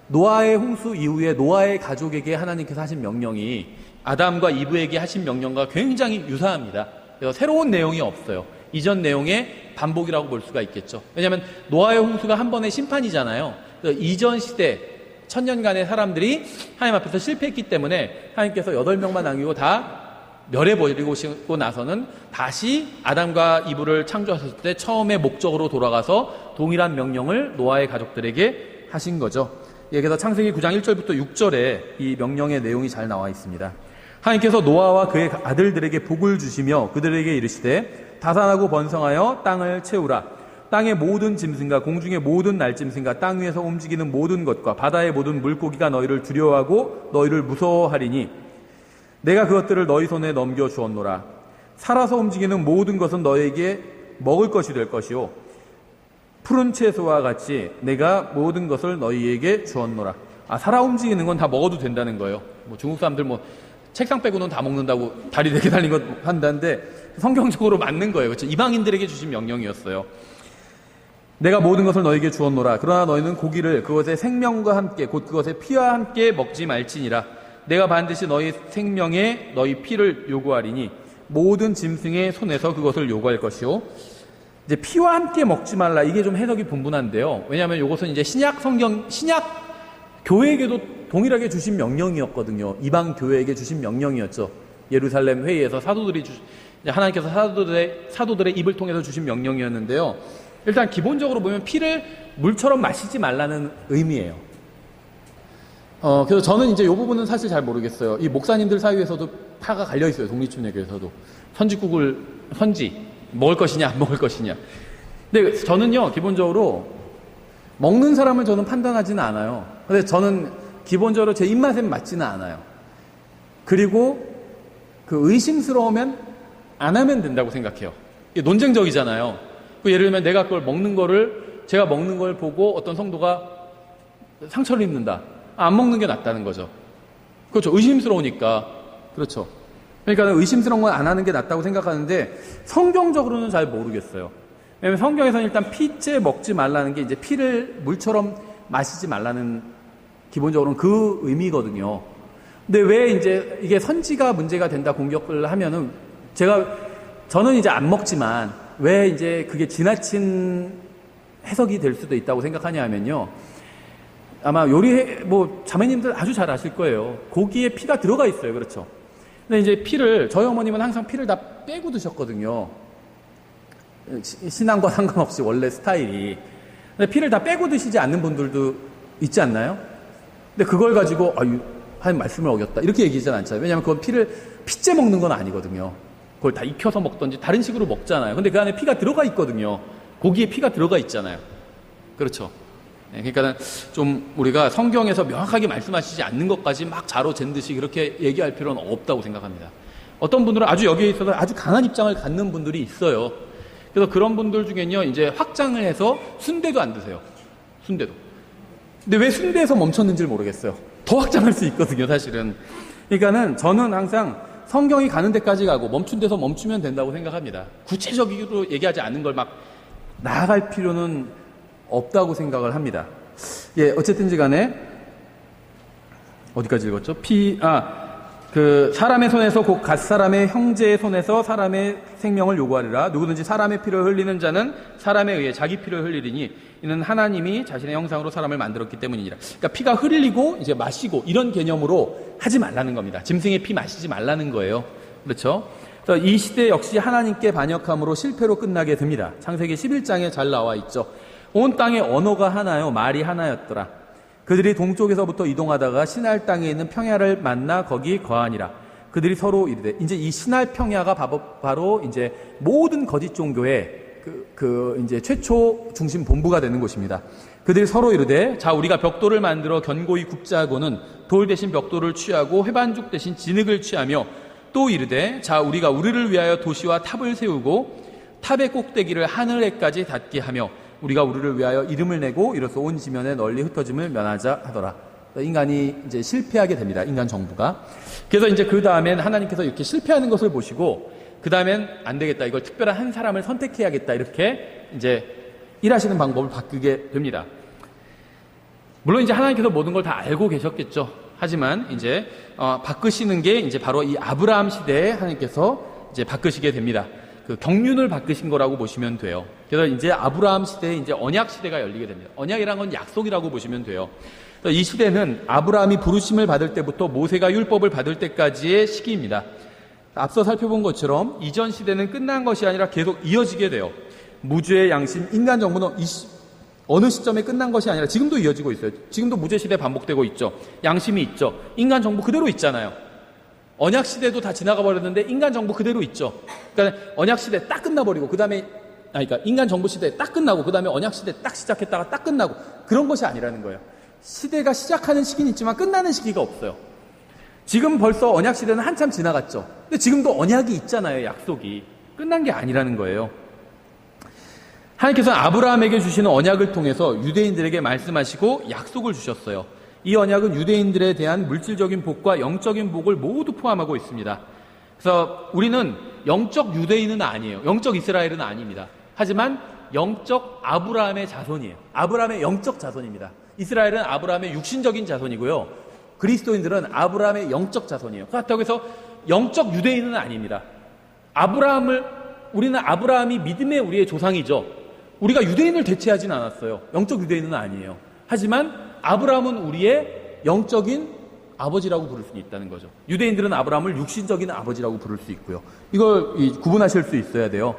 노아의 홍수 이후에 노아의 가족에게 하나님께서 하신 명령이 아담과 이브에게 하신 명령과 굉장히 유사합니다. 그래서 새로운 내용이 없어요. 이전 내용에 반복이라고 볼 수가 있겠죠. 왜냐하면 노아의 홍수가 한 번의 심판이잖아요. 이전 시대 천년간의 사람들이 하나님 앞에서 실패했기 때문에 하나님께서 8명만 남기고 다 멸해버리고 나서는 다시 아담과 이브를 창조하셨을 때 처음의 목적으로 돌아가서 동일한 명령을 노아의 가족들에게 하신 거죠. 그래서 창세기 9장 1절부터 6절에 이 명령의 내용이 잘 나와 있습니다. 하나님께서 노아와 그의 아들들에게 복을 주시며 그들에게 이르시되 다산하고 번성하여 땅을 채우라. 땅의 모든 짐승과 공중의 모든 날짐승과 땅 위에서 움직이는 모든 것과 바다의 모든 물고기가 너희를 두려워하고 너희를 무서워하리니 내가 그것들을 너희 손에 넘겨주었노라. 살아서 움직이는 모든 것은 너희에게 먹을 것이 될 것이요 푸른 채소와 같이 내가 모든 것을 너희에게 주었노라. 살아 움직이는 건 다 먹어도 된다는 거예요. 중국 사람들 책상 빼고는 다 먹는다고 다리 4개 달린 것 한다는데 성경적으로 맞는 거예요. 그렇죠? 이방인들에게 주신 명령이었어요. 내가 모든 것을 너희에게 주었노라. 그러나 너희는 고기를 그것의 생명과 함께 곧 그것의 피와 함께 먹지 말지니라. 내가 반드시 너희 생명에 너희 피를 요구하리니 모든 짐승의 손에서 그것을 요구할 것이요. 이제 피와 함께 먹지 말라. 이게 좀 해석이 분분한데요. 왜냐하면 이것은 이제 신약 교회에게도 동일하게 주신 명령이었거든요. 이방 교회에게 주신 명령이었죠. 예루살렘 회의에서 하나님께서 사도들의 입을 통해서 주신 명령이었는데요. 일단 기본적으로 보면 피를 물처럼 마시지 말라는 의미예요. 그래서 저는 이제 이 부분은 사실 잘 모르겠어요. 이 목사님들 사이에서도 파가 갈려 있어요. 독립침례교에서도. 선지, 먹을 것이냐, 안 먹을 것이냐. 근데 저는요, 기본적으로 먹는 사람을 저는 판단하지는 않아요. 근데 저는 기본적으로 제 입맛에 맞지는 않아요. 그리고 그 의심스러우면 안 하면 된다고 생각해요. 이게 논쟁적이잖아요. 예를 들면 내가 그걸 제가 먹는 걸 보고 어떤 성도가 상처를 입는다. 안 먹는 게 낫다는 거죠. 그렇죠. 의심스러우니까. 그렇죠. 그러니까 의심스러운 건 안 하는 게 낫다고 생각하는데 성경적으로는 잘 모르겠어요. 왜냐하면 성경에서는 일단 피째 먹지 말라는 게 이제 피를 물처럼 마시지 말라는 기본적으로는 그 의미거든요. 근데 왜 이제 이게 선지가 문제가 된다 공격을 하면은 저는 이제 안 먹지만 왜 이제 그게 지나친 해석이 될 수도 있다고 생각하냐 하면요. 아마 자매님들 아주 잘 아실 거예요. 고기에 피가 들어가 있어요. 그렇죠. 근데 이제 저희 어머님은 항상 피를 다 빼고 드셨거든요. 신앙과 상관없이 원래 스타일이. 근데 피를 다 빼고 드시지 않는 분들도 있지 않나요? 근데 그걸 가지고, 하나님 말씀을 어겼다. 이렇게 얘기하지 않잖아요. 왜냐하면 그건 피째 먹는 건 아니거든요. 그걸 다 익혀서 먹던지 다른 식으로 먹잖아요. 근데 그 안에 피가 들어가 있거든요. 고기에 피가 들어가 있잖아요. 그렇죠. 그러니까 좀 우리가 성경에서 명확하게 말씀하시지 않는 것까지 막 자로 잰 듯이 그렇게 얘기할 필요는 없다고 생각합니다. 어떤 분들은 아주 여기에 있어서 아주 강한 입장을 갖는 분들이 있어요. 그래서 그런 분들 중에는요, 이제 확장을 해서 순대도 안 드세요. 순대도. 근데 왜 순대에서 멈췄는지를 모르겠어요. 더 확장할 수 있거든요, 사실은. 그러니까는 저는 항상 성경이 가는 데까지 가고 멈춘 데서 멈추면 된다고 생각합니다. 구체적으로 얘기하지 않는 걸 막 나아갈 필요는 없다고 생각을 합니다. 어쨌든지 간에 어디까지 읽었죠? 사람의 손에서 곧 갓 사람의 형제의 손에서 사람의 생명을 요구하리라. 누구든지 사람의 피를 흘리는 자는 사람에 의해 자기 피를 흘리리니 이는 하나님이 자신의 형상으로 사람을 만들었기 때문이니라. 그러니까 피가 흘리고 이제 마시고 이런 개념으로 하지 말라는 겁니다. 짐승의 피 마시지 말라는 거예요. 그렇죠? 그래서 이 시대 역시 하나님께 반역함으로 실패로 끝나게 됩니다. 창세기 11장에 잘 나와 있죠. 온 땅의 언어가 하나요, 말이 하나였더라. 그들이 동쪽에서부터 이동하다가 신할 땅에 있는 평야를 만나 거기 거하니라. 그들이 서로 이르되, 이제 이 신할 평야가 바로 이제 모든 거짓 종교의 이제 최초 중심 본부가 되는 곳입니다. 그들이 서로 이르되, 자, 우리가 벽돌을 만들어 견고히 굽자 하고는 돌 대신 벽돌을 취하고 회반죽 대신 진흙을 취하며 또 이르되, 자, 우리가 우리를 위하여 도시와 탑을 세우고 탑의 꼭대기를 하늘에까지 닿게 하며 우리가 우리를 위하여 이름을 내고 이로써 온 지면에 널리 흩어짐을 면하자 하더라. 인간이 이제 실패하게 됩니다. 인간 정부가. 그래서 이제 그 다음엔 하나님께서 이렇게 실패하는 것을 보시고 그 다음엔 안 되겠다. 이걸 특별한 한 사람을 선택해야겠다. 이렇게 이제 일하시는 방법을 바꾸게 됩니다. 물론 이제 하나님께서 모든 걸 다 알고 계셨겠죠. 하지만 이제 바꾸시는 게 이제 바로 이 아브라함 시대에 하나님께서 이제 바꾸시게 됩니다. 그 경륜을 바꾸신 거라고 보시면 돼요. 그래서 이제 아브라함 시대에 이제 언약 시대가 열리게 됩니다. 언약이란 건 약속이라고 보시면 돼요. 그래서 이 시대는 아브라함이 부르심을 받을 때부터 모세가 율법을 받을 때까지의 시기입니다. 앞서 살펴본 것처럼 이전 시대는 끝난 것이 아니라 계속 이어지게 돼요. 무죄의 양심, 인간 정부는 어느 시점에 끝난 것이 아니라 지금도 이어지고 있어요. 지금도 무죄 시대 반복되고 있죠. 양심이 있죠. 인간 정부 그대로 있잖아요. 언약 시대도 다 지나가 버렸는데 인간 정부 그대로 있죠. 그러니까 언약 시대 딱 끝나버리고 그러니까 인간 정부 시대 딱 끝나고 그다음에 언약 시대 딱 시작했다가 딱 끝나고 그런 것이 아니라는 거예요. 시대가 시작하는 시기는 있지만 끝나는 시기가 없어요. 지금 벌써 언약 시대는 한참 지나갔죠. 근데 지금도 언약이 있잖아요. 약속이 끝난 게 아니라는 거예요. 하나님께서는 아브라함에게 주시는 언약을 통해서 유대인들에게 말씀하시고 약속을 주셨어요. 이 언약은 유대인들에 대한 물질적인 복과 영적인 복을 모두 포함하고 있습니다. 그래서 우리는 영적 유대인은 아니에요. 영적 이스라엘은 아닙니다. 하지만 영적 아브라함의 자손이에요. 아브라함의 영적 자손입니다. 이스라엘은 아브라함의 육신적인 자손이고요. 그리스도인들은 아브라함의 영적 자손이에요. 그렇다고 해서 영적 유대인은 아닙니다. 우리는 아브라함이 믿음의 우리의 조상이죠. 우리가 유대인을 대체하진 않았어요. 영적 유대인은 아니에요. 하지만 아브라함은 우리의 영적인 아버지라고 부를 수 있다는 거죠. 유대인들은 아브라함을 육신적인 아버지라고 부를 수 있고요. 이걸 구분하실 수 있어야 돼요.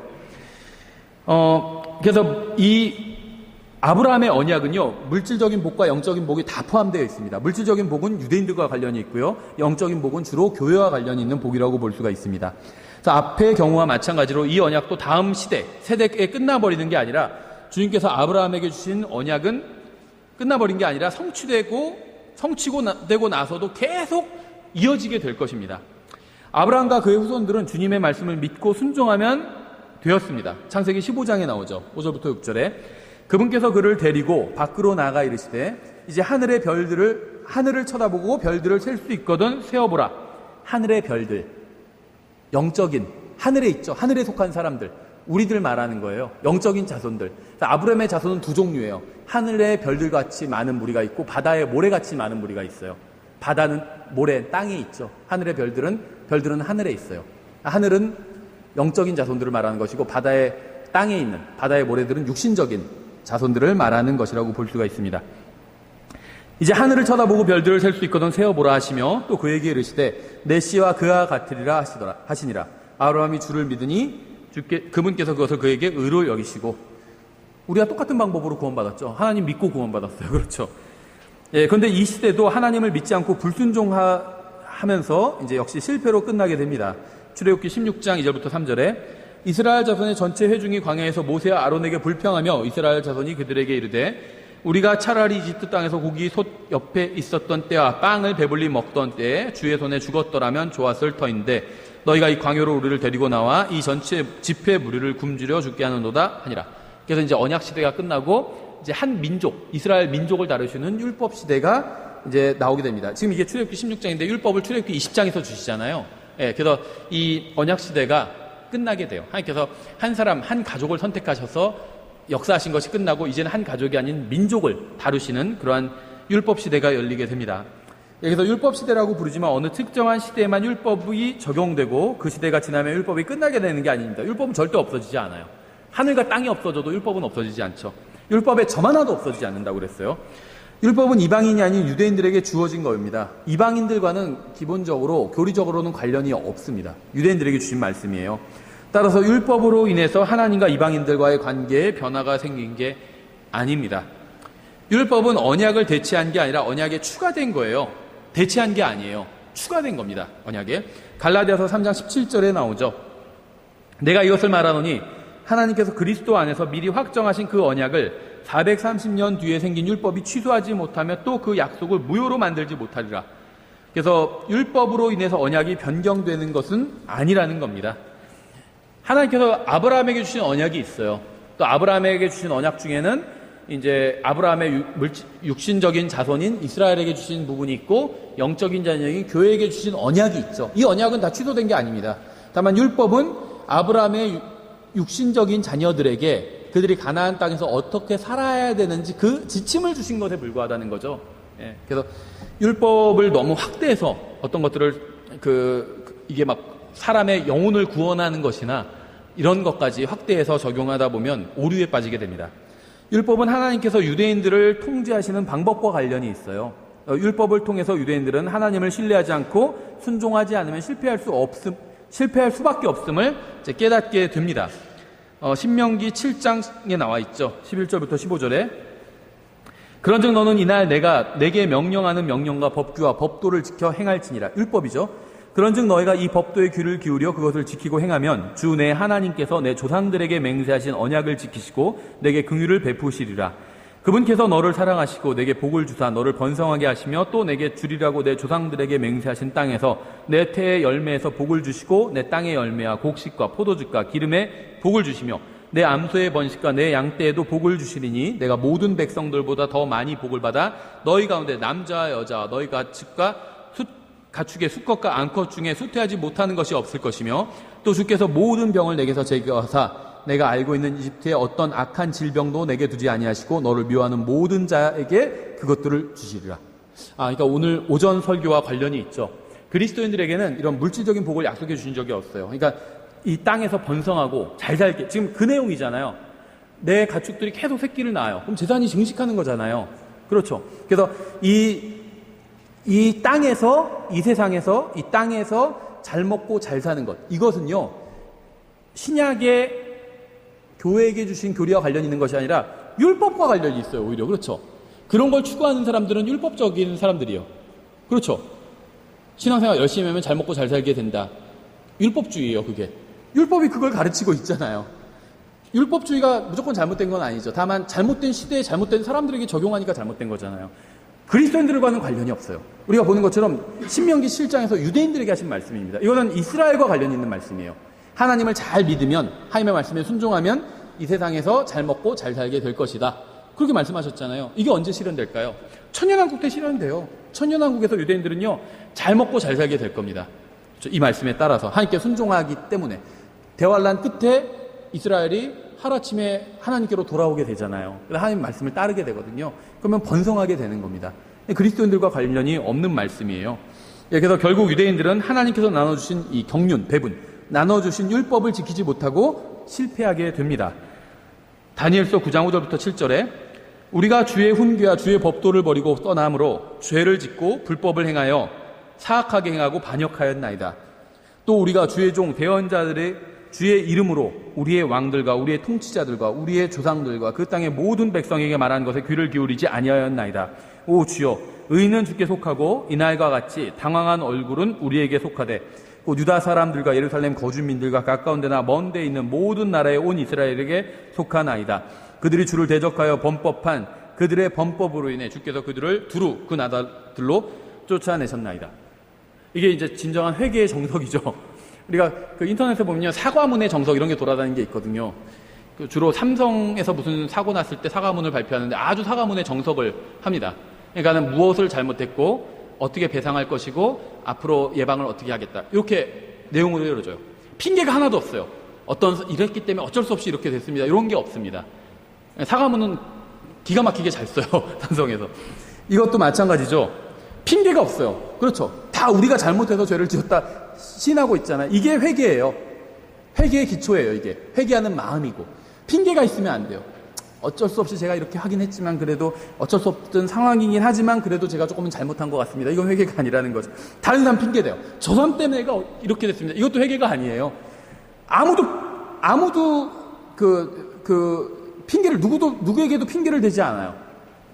그래서 이 아브라함의 언약은요, 물질적인 복과 영적인 복이 다 포함되어 있습니다. 물질적인 복은 유대인들과 관련이 있고요, 영적인 복은 주로 교회와 관련이 있는 복이라고 볼 수가 있습니다. 그래서 앞의 경우와 마찬가지로 이 언약도 다음 세대에 끝나버리는 게 아니라 주님께서 아브라함에게 주신 언약은 끝나버린 게 아니라 성취되고 나서도 계속 이어지게 될 것입니다. 아브라함과 그의 후손들은 주님의 말씀을 믿고 순종하면 되었습니다. 창세기 15장에 나오죠. 5절부터 6절에 그분께서 그를 데리고 밖으로 나가 이르시되 이제 하늘을 쳐다보고 별들을 셀 수 있거든 세어보라. 하늘의 별들, 영적인 하늘에 있죠. 하늘에 속한 사람들, 우리들 말하는 거예요. 영적인 자손들. 아브라함의 자손은 두 종류예요. 하늘의 별들같이 많은 무리가 있고 바다의 모래같이 많은 무리가 있어요. 바다는 모래, 땅에 있죠. 하늘의 별들은 하늘에 있어요. 하늘은 영적인 자손들을 말하는 것이고 땅에 있는 바다의 모래들은 육신적인 자손들을 말하는 것이라고 볼 수가 있습니다. 이제 하늘을 쳐다보고 별들을 셀 수 있거든 세어보라 하시며 또 그에게 이르시되 내 씨와 그와 같으리라 하시니라. 아브라함이 주를 믿으니 그분께서 그것을 그에게 의로 여기시고, 우리가 똑같은 방법으로 구원받았죠. 하나님 믿고 구원받았어요. 그렇죠. 예, 그런데 이 시대도 하나님을 믿지 않고 불순종하면서 이제 역시 실패로 끝나게 됩니다. 출애굽기 16장 2절부터 3절에 이스라엘 자손의 전체 회중이 광야에서 모세와 아론에게 불평하며 이스라엘 자손이 그들에게 이르되 우리가 차라리 이집트 땅에서 고기 솥 옆에 있었던 때와 빵을 배불리 먹던 때에 주의 손에 죽었더라면 좋았을 터인데 너희가 이 광야로 우리를 데리고 나와 이 전체 집회 무리를 굶주려 죽게 하는도다 하니라. 그래서 이제 언약 시대가 끝나고 이제 한 민족, 이스라엘 민족을 다루시는 율법 시대가 이제 나오게 됩니다. 지금 이게 출애굽기 16장인데 율법을 출애굽기 20장에서 주시잖아요. 예, 그래서 이 언약 시대가 끝나게 돼요. 하나님께서 한 사람, 한 가족을 선택하셔서 역사하신 것이 끝나고 이제는 한 가족이 아닌 민족을 다루시는 그러한 율법 시대가 열리게 됩니다. 여기서 율법 시대라고 부르지만 어느 특정한 시대에만 율법이 적용되고 그 시대가 지나면 율법이 끝나게 되는 게 아닙니다. 율법은 절대 없어지지 않아요. 하늘과 땅이 없어져도 율법은 없어지지 않죠. 율법에 점 하나도 없어지지 않는다고 그랬어요. 율법은 이방인이 아닌 유대인들에게 주어진 겁니다. 이방인들과는 기본적으로 교리적으로는 관련이 없습니다. 유대인들에게 주신 말씀이에요. 따라서 율법으로 인해서 하나님과 이방인들과의 관계에 변화가 생긴 게 아닙니다. 율법은 언약을 대체한 게 아니라 언약에 추가된 거예요. 대체한 게 아니에요. 추가된 겁니다. 언약에. 갈라디아서 3장 17절에 나오죠. 내가 이것을 말하노니 하나님께서 그리스도 안에서 미리 확정하신 그 언약을 430년 뒤에 생긴 율법이 취소하지 못하며 또 그 약속을 무효로 만들지 못하리라. 그래서 율법으로 인해서 언약이 변경되는 것은 아니라는 겁니다. 하나님께서 아브라함에게 주신 언약이 있어요. 또 아브라함에게 주신 언약 중에는 이제 아브라함의 육신적인 자손인 이스라엘에게 주신 부분이 있고 영적인 자녀인 교회에게 주신 언약이 있죠. 이 언약은 다 취소된 게 아닙니다. 다만 율법은 아브라함의 육신적인 자녀들에게 그들이 가나안 땅에서 어떻게 살아야 되는지 그 지침을 주신 것에 불과하다는 거죠. 예, 그래서 율법을 너무 확대해서 어떤 것들을 이게 막 사람의 영혼을 구원하는 것이나 이런 것까지 확대해서 적용하다 보면 오류에 빠지게 됩니다. 율법은 하나님께서 유대인들을 통제하시는 방법과 관련이 있어요. 율법을 통해서 유대인들은 하나님을 신뢰하지 않고 순종하지 않으면 실패할 수밖에 없음을 이제 깨닫게 됩니다. 신명기 7장에 나와 있죠. 11절부터 15절에 그런즉 너는 이날 내가 내게 명령하는 명령과 법규와 법도를 지켜 행할지니라. 율법이죠. 그런즉 너희가 이 법도에 귀를 기울여 그것을 지키고 행하면 주 내 하나님께서 내 조상들에게 맹세하신 언약을 지키시고 내게 긍휼을 베푸시리라. 그분께서 너를 사랑하시고 내게 복을 주사 너를 번성하게 하시며 또 내게 주리라고 내 조상들에게 맹세하신 땅에서 내 태의 열매에서 복을 주시고 내 땅의 열매와 곡식과 포도즙과 기름에 복을 주시며 내 암소의 번식과 내 양떼에도 복을 주시리니 내가 모든 백성들보다 더 많이 복을 받아 너희 가운데 남자와 여자와 너희 가축의 수컷과 암컷 중에 수태하지 못하는 것이 없을 것이며 또 주께서 모든 병을 내게서 제거하사 내가 알고 있는 이집트의 어떤 악한 질병도 내게 두지 아니하시고 너를 미워하는 모든 자에게 그것들을 주시리라. 그러니까 오늘 오전 설교와 관련이 있죠. 그리스도인들에게는 이런 물질적인 복을 약속해 주신 적이 없어요. 그러니까 이 땅에서 번성하고 잘 살게, 지금 그 내용이잖아요. 내 가축들이 계속 새끼를 낳아요. 그럼 재산이 증식하는 거잖아요. 그렇죠. 그래서 이 땅에서, 이 세상에서, 이 땅에서 잘 먹고 잘 사는 것, 이것은요 신약의 교회에게 주신 교리와 관련이 있는 것이 아니라 율법과 관련이 있어요. 오히려. 그렇죠. 그런 걸 추구하는 사람들은 율법적인 사람들이요. 그렇죠. 신앙생활 열심히 하면 잘 먹고 잘 살게 된다. 율법주의예요. 그게. 율법이 그걸 가르치고 있잖아요. 율법주의가 무조건 잘못된 건 아니죠. 다만 잘못된 시대에 잘못된 사람들에게 적용하니까 잘못된 거잖아요. 그리스도인들과는 관련이 없어요. 우리가 보는 것처럼 신명기 7장에서 유대인들에게 하신 말씀입니다. 이거는 이스라엘과 관련이 있는 말씀이에요. 하나님을 잘 믿으면, 하나님의 말씀에 순종하면 이 세상에서 잘 먹고 잘 살게 될 것이다. 그렇게 말씀하셨잖아요. 이게 언제 실현될까요? 천년왕국 때 실현돼요. 천년왕국에서 유대인들은요 잘 먹고 잘 살게 될 겁니다. 이 말씀에 따라서 하나님께 순종하기 때문에 대환란 끝에 이스라엘이 하루아침에 하나님께로 돌아오게 되잖아요. 하나님 말씀을 따르게 되거든요. 그러면 번성하게 되는 겁니다. 그리스도인들과 관련이 없는 말씀이에요. 그래서 결국 유대인들은 하나님께서 나눠주신 이 경륜, 배분, 나눠주신 율법을 지키지 못하고 실패하게 됩니다. 다니엘서 9장 5절부터 7절에 우리가 주의 훈계와 주의 법도를 버리고 떠남으로 죄를 짓고 불법을 행하여 사악하게 행하고 반역하였나이다. 또 우리가 주의 종 대언자들의 주의 이름으로 우리의 왕들과 우리의 통치자들과 우리의 조상들과 그 땅의 모든 백성에게 말하는 것에 귀를 기울이지 아니하였나이다. 오 주여, 의인은 주께 속하고 이날과 같이 당황한 얼굴은 우리에게 속하되 곧 유다 사람들과 예루살렘 거주민들과 가까운 데나 먼 데에 있는 모든 나라에 온 이스라엘에게 속하나이다. 그들이 주를 대적하여 범법한 그들의 범법으로 인해 주께서 그들을 두루 그 나라들로 쫓아내셨나이다. 이게 이제 진정한 회개의 정석이죠. 우리가 그 인터넷에 보면요 사과문의 정석 이런 게 돌아다니는 게 있거든요. 주로 삼성에서 무슨 사고 났을 때 사과문을 발표하는데 아주 사과문의 정석을 합니다. 그러니까는 무엇을 잘못했고 어떻게 배상할 것이고 앞으로 예방을 어떻게 하겠다. 이렇게 내용으로 열어줘요. 핑계가 하나도 없어요. 이랬기 때문에 어쩔 수 없이 이렇게 됐습니다. 이런 게 없습니다. 사과문은 기가 막히게 잘 써요. 삼성에서. 이것도 마찬가지죠. 핑계가 없어요. 그렇죠. 다 우리가 잘못해서 죄를 지었다 신하고 있잖아요. 이게 회개예요. 회개의 기초예요. 이게 회개하는 마음이고 핑계가 있으면 안 돼요. 어쩔 수 없이 제가 이렇게 하긴 했지만 그래도 어쩔 수 없던 상황이긴 하지만 그래도 제가 조금은 잘못한 것 같습니다. 이건 회개가 아니라는 거죠. 다른 사람 핑계대요. 저 사람 때문에 내가 이렇게 됐습니다. 이것도 회개가 아니에요. 아무도 핑계를 누구에게도 핑계를 대지 않아요.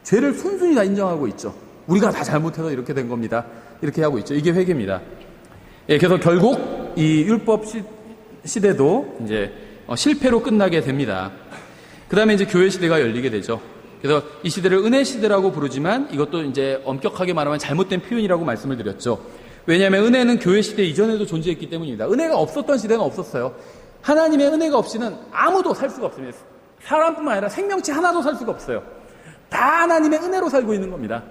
죄를 순순히 다 인정하고 있죠. 우리가 다 잘못해서 이렇게 된 겁니다. 이렇게 하고 있죠. 이게 회개입니다. 그래서 결국 이 율법 시대도 이제 실패로 끝나게 됩니다. 그 다음에 이제 교회 시대가 열리게 되죠. 그래서 이 시대를 은혜 시대라고 부르지만 이것도 이제 엄격하게 말하면 잘못된 표현이라고 말씀을 드렸죠. 왜냐하면 은혜는 교회 시대 이전에도 존재했기 때문입니다. 은혜가 없었던 시대는 없었어요. 하나님의 은혜가 없이는 아무도 살 수가 없습니다. 사람뿐만 아니라 생명체 하나도 살 수가 없어요. 다 하나님의 은혜로 살고 있는 겁니다.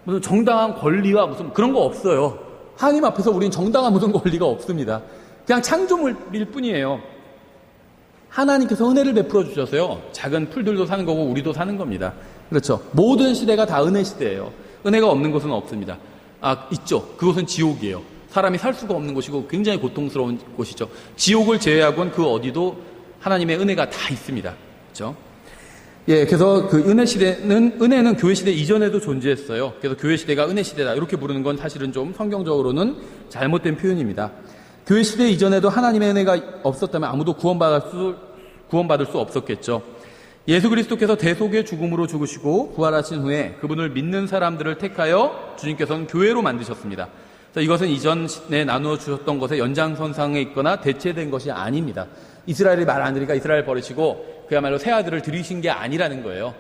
무슨 정당한 권리와 무슨 그런 거 없어요. 하나님 앞에서 우리는 정당한 무슨 권리가 없습니다. 그냥 창조물일 뿐이에요. 하나님께서 은혜를 베풀어 주셔서요. 작은 풀들도 사는 거고 우리도 사는 겁니다. 그렇죠. 모든 시대가 다 은혜 시대예요. 은혜가 없는 곳은 없습니다. 있죠. 그곳은 지옥이에요. 사람이 살 수가 없는 곳이고 굉장히 고통스러운 곳이죠. 지옥을 제외하고는 그 어디도 하나님의 은혜가 다 있습니다. 그렇죠? 예, 그래서 그 은혜는 교회 시대 이전에도 존재했어요. 그래서 교회 시대가 은혜 시대다 이렇게 부르는 건 사실은 좀 성경적으로는 잘못된 표현입니다. 교회 시대 이전에도 하나님의 은혜가 없었다면 아무도 구원받을 수 없었겠죠. 예수 그리스도께서 대속의 죽음으로 죽으시고 부활하신 후에 그분을 믿는 사람들을 택하여 주님께서는 교회로 만드셨습니다. 그래서 이것은 이전에 나누어 주셨던 것의 연장선상에 있거나 대체된 것이 아닙니다. 이스라엘이 말 안 들으니까 이스라엘 버리시고 그야말로 새 아들을 들이신 게 아니라는 거예요.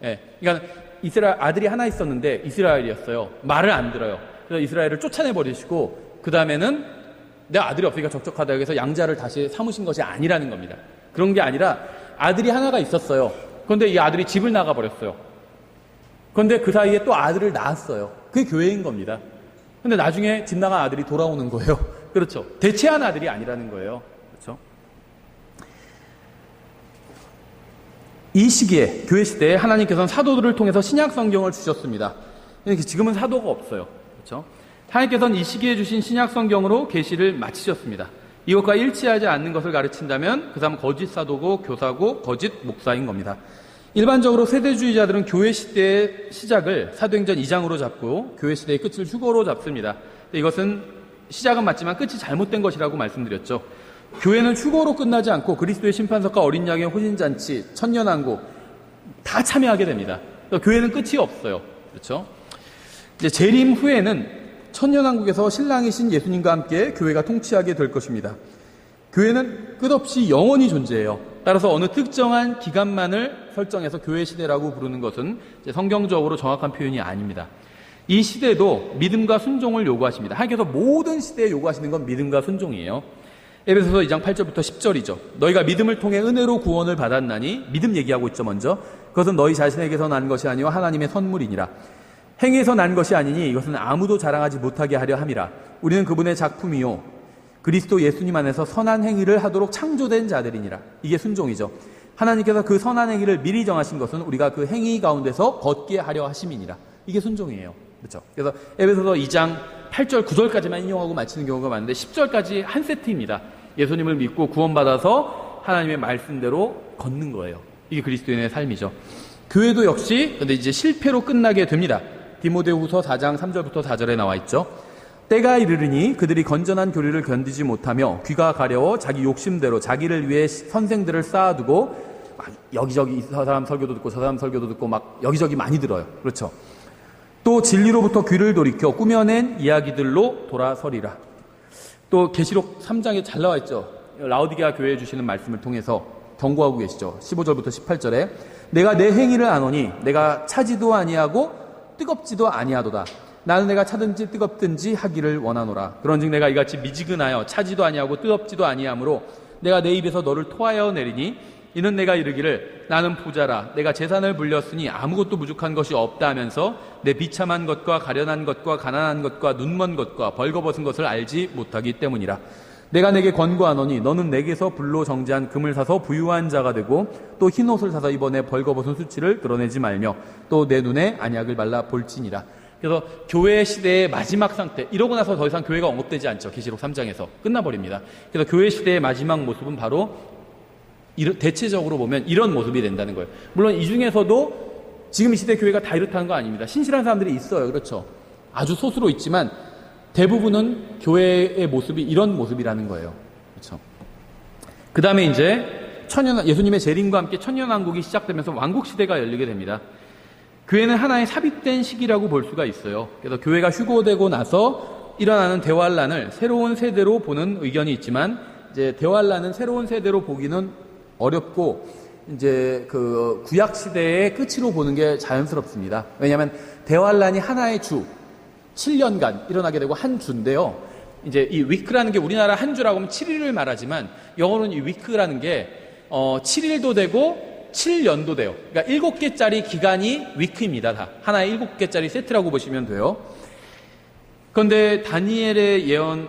예, 그러니까 이스라엘 아들이 하나 있었는데 이스라엘이었어요. 말을 안 들어요. 그래서 이스라엘을 쫓아내 버리시고 그 다음에는 내 아들이 없으니까 적적하다 해서 양자를 다시 삼으신 것이 아니라는 겁니다. 그런 게 아니라 아들이 하나가 있었어요. 그런데 이 아들이 집을 나가버렸어요. 그런데 그 사이에 또 아들을 낳았어요. 그게 교회인 겁니다. 근데 나중에 집 나간 아들이 돌아오는 거예요. 그렇죠. 대체한 아들이 아니라는 거예요. 그렇죠. 이 시기에 교회 시대에 하나님께서는 사도들을 통해서 신약 성경을 주셨습니다. 지금은 사도가 없어요. 그렇죠. 하나님께서는 이 시기에 주신 신약 성경으로 계시를 마치셨습니다. 이것과 일치하지 않는 것을 가르친다면 그 사람은 거짓 사도고 교사고 거짓 목사인 겁니다. 일반적으로 세대주의자들은 교회 시대의 시작을 사도행전 2장으로 잡고 교회 시대의 끝을 휴거로 잡습니다. 이것은 시작은 맞지만 끝이 잘못된 것이라고 말씀드렸죠. 교회는 휴거로 끝나지 않고 그리스도의 심판석과 어린 양의 혼인잔치, 천년왕국 다 참여하게 됩니다. 교회는 끝이 없어요. 그렇죠? 이제 재림 후에는 천년왕국에서 신랑이신 예수님과 함께 교회가 통치하게 될 것입니다. 교회는 끝없이 영원히 존재해요. 따라서 어느 특정한 기간만을 설정해서 교회 시대라고 부르는 것은 성경적으로 정확한 표현이 아닙니다. 이 시대도 믿음과 순종을 요구하십니다. 하나님께서 모든 시대에 요구하시는 건 믿음과 순종이에요. 에베소서 2장 8절부터 10절이죠. 너희가 믿음을 통해 은혜로 구원을 받았나니, 믿음 얘기하고 있죠. 먼저 그것은 너희 자신에게서 난 것이 아니요 하나님의 선물이니라. 행위에서 난 것이 아니니 이것은 아무도 자랑하지 못하게 하려 함이라. 우리는 그분의 작품이요 그리스도 예수님 안에서 선한 행위를 하도록 창조된 자들이니라. 이게 순종이죠. 하나님께서 그 선한 행위를 미리 정하신 것은 우리가 그 행위 가운데서 걷게 하려 하심이니라. 이게 순종이에요. 그렇죠? 그래서 에베소서 2장 8절 9절까지만 인용하고 마치는 경우가 많은데 10절까지 한 세트입니다. 예수님을 믿고 구원받아서 하나님의 말씀대로 걷는 거예요. 이게 그리스도인의 삶이죠. 교회도 역시 근데 이제 실패로 끝나게 됩니다. 디모데후서 4장 3절부터 4절에 나와 있죠. 때가 이르르니 그들이 건전한 교리를 견디지 못하며 귀가 가려워 자기 욕심대로 자기를 위해 선생들을 쌓아두고 막 여기저기 저 사람 설교도 듣고 저 사람 설교도 듣고 막 여기저기 많이 들어요. 그렇죠. 또 진리로부터 귀를 돌이켜 꾸며낸 이야기들로 돌아서리라. 또 계시록 3장에 잘 나와 있죠. 라오디게아 교회에 주시는 말씀을 통해서 경고하고 계시죠. 15절부터 18절에 내가 내 행위를 아노니 내가 차지도 아니하고 뜨겁지도 아니하도다. 나는 내가 차든지 뜨겁든지 하기를 원하노라. 그런즉 내가 이같이 미지근하여 차지도 아니하고 뜨겁지도 아니하므로 내가 내 입에서 너를 토하여 내리니 이는 내가 이르기를 나는 부자라 내가 재산을 불렸으니 아무것도 부족한 것이 없다 하면서 내 비참한 것과 가련한 것과 가난한 것과 눈먼 것과 벌거벗은 것을 알지 못하기 때문이라. 내가 내게 권고하노니 너는 내게서 불로 정제한 금을 사서 부유한 자가 되고 또 흰옷을 사서 이번에 벌거벗은 수치를 드러내지 말며 또 내 눈에 안약을 발라 볼지니라. 그래서 교회 시대의 마지막 상태, 이러고 나서 더 이상 교회가 언급되지 않죠. 계시록 3장에서 끝나버립니다. 그래서 교회 시대의 마지막 모습은 바로 대체적으로 보면 이런 모습이 된다는 거예요. 물론 이 중에서도 지금 이 시대 교회가 다 이렇다는 거 아닙니다. 신실한 사람들이 있어요. 그렇죠. 아주 소수로 있지만 대부분은 교회의 모습이 이런 모습이라는 거예요. 그렇죠. 그 다음에 이제 예수님의 재림과 함께 천년왕국이 시작되면서 왕국시대가 열리게 됩니다. 교회는 하나의 삽입된 시기라고 볼 수가 있어요. 그래서 교회가 휴거되고 나서 일어나는 대환란을 새로운 세대로 보는 의견이 있지만 이제 대환란은 새로운 세대로 보기는 어렵고 이제 그 구약 시대의 끝으로 보는 게 자연스럽습니다. 왜냐하면 대환란이 하나의 주 7년간 일어나게 되고 한 주인데요. 이제 이 위크라는 게 우리나라 한 주라고 하면 7일을 말하지만 영어로는 이 위크라는 게 7일도 되고 7년도 돼요. 그러니까 7개짜리 기간이 위크입니다. 다. 하나의 7개짜리 세트라고 보시면 돼요. 그런데 다니엘의 예언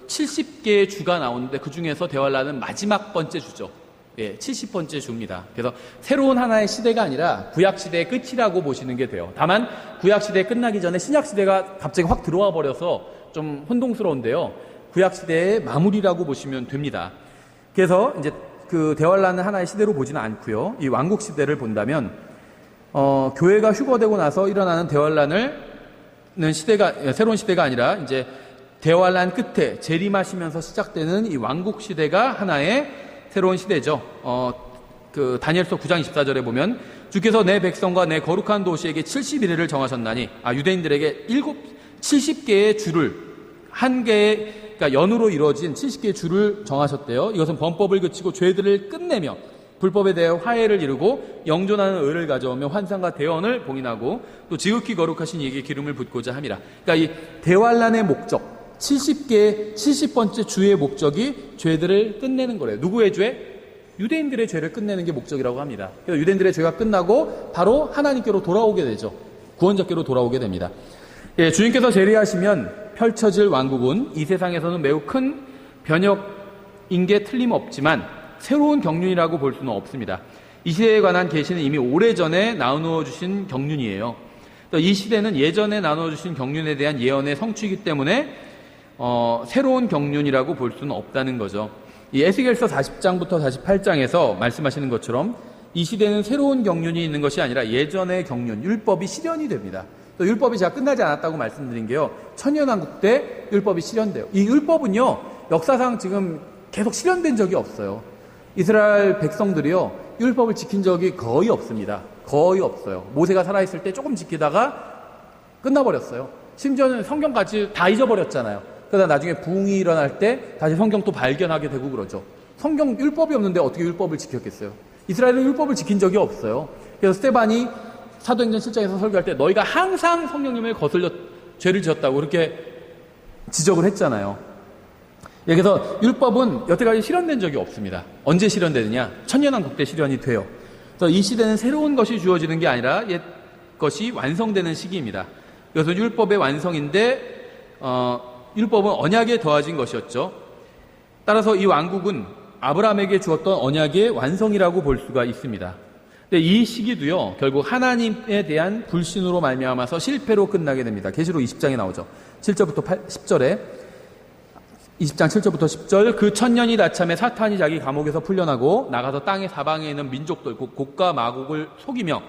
70개의 주가 나오는데 그 중에서 대환란은 마지막 번째 주죠. 예, 70번째 주입니다. 그래서 새로운 하나의 시대가 아니라 구약 시대의 끝이라고 보시는 게 돼요. 다만 구약 시대 끝나기 전에 신약 시대가 갑자기 확 들어와 버려서 좀 혼동스러운데요. 구약 시대의 마무리라고 보시면 됩니다. 그래서 이제 그 대환란은 하나의 시대로 보지는 않고요. 이 왕국 시대를 본다면 교회가 휴거되고 나서 일어나는 대환란은 새로운 시대가 아니라 이제 대환란 끝에 재림하시면서 시작되는 이 왕국 시대가 하나의 새로운 시대죠. 그 다니엘서 9장 24절에 보면 주께서 내 백성과 내 거룩한 도시에게 70일을 정하셨나니 유대인들에게 70개의 주를 한 개의 그러니까 연으로 이루어진 70개의 주를 정하셨대요. 이것은 범법을 그치고 죄들을 끝내며 불법에 대해 화해를 이루고 영존하는 의를 가져오며 환상과 대언을 봉인하고 또 지극히 거룩하신 이에게 기름을 붓고자 함이라. 그러니까 이 대환란의 목적 70번째 주의 목적이 죄들을 끝내는 거래요. 누구의 죄? 유대인들의 죄를 끝내는 게 목적이라고 합니다. 그래서 유대인들의 죄가 끝나고 바로 하나님께로 돌아오게 되죠. 구원자께로 돌아오게 됩니다. 예, 주님께서 재림하시면 펼쳐질 왕국은 이 세상에서는 매우 큰 변혁인 게 틀림없지만 새로운 경륜이라고 볼 수는 없습니다. 이 시대에 관한 계시는 이미 오래전에 나누어 주신 경륜이에요. 이 시대는 예전에 나누어 주신 경륜에 대한 예언의 성취이기 때문에 새로운 경륜이라고 볼 수는 없다는 거죠. 이 에스겔서 40장부터 48장에서 말씀하시는 것처럼 이 시대는 새로운 경륜이 있는 것이 아니라 예전의 경륜, 율법이 실현이 됩니다. 또 율법이 제가 끝나지 않았다고 말씀드린 게요. 천년왕국 때 율법이 실현돼요. 이 율법은요. 역사상 지금 계속 실현된 적이 없어요. 이스라엘 백성들이요. 율법을 지킨 적이 거의 없습니다. 거의 없어요. 모세가 살아있을 때 조금 지키다가 끝나버렸어요. 심지어는 성경까지 다 잊어버렸잖아요. 그러다 나중에 부흥이 일어날 때 다시 성경 또 발견하게 되고 그러죠. 성경 율법이 없는데 어떻게 율법을 지켰겠어요? 이스라엘은 율법을 지킨 적이 없어요. 그래서 스데반이 사도행전 7장에서 설교할 때 너희가 항상 성령님을 거슬려 죄를 지었다고 그렇게 지적을 했잖아요. 예, 그래서 율법은 여태까지 실현된 적이 없습니다. 언제 실현되느냐? 천년왕국 때 실현이 돼요. 그래서 이 시대는 새로운 것이 주어지는 게 아니라 옛 것이 완성되는 시기입니다. 그래서 율법의 완성인데 율법은 언약에 더해진 것이었죠. 따라서 이 왕국은 아브라함에게 주었던 언약의 완성이라고 볼 수가 있습니다. 근데 이 시기도요, 결국 하나님에 대한 불신으로 말미암아서 실패로 끝나게 됩니다. 계시록 20장에 나오죠. 7절부터 10절에 20장 7절부터 10절 그 천년이 다참에 사탄이 자기 감옥에서 풀려나고 나가서 땅의 사방에 있는 민족들 곧 곡과 마곡을 속이며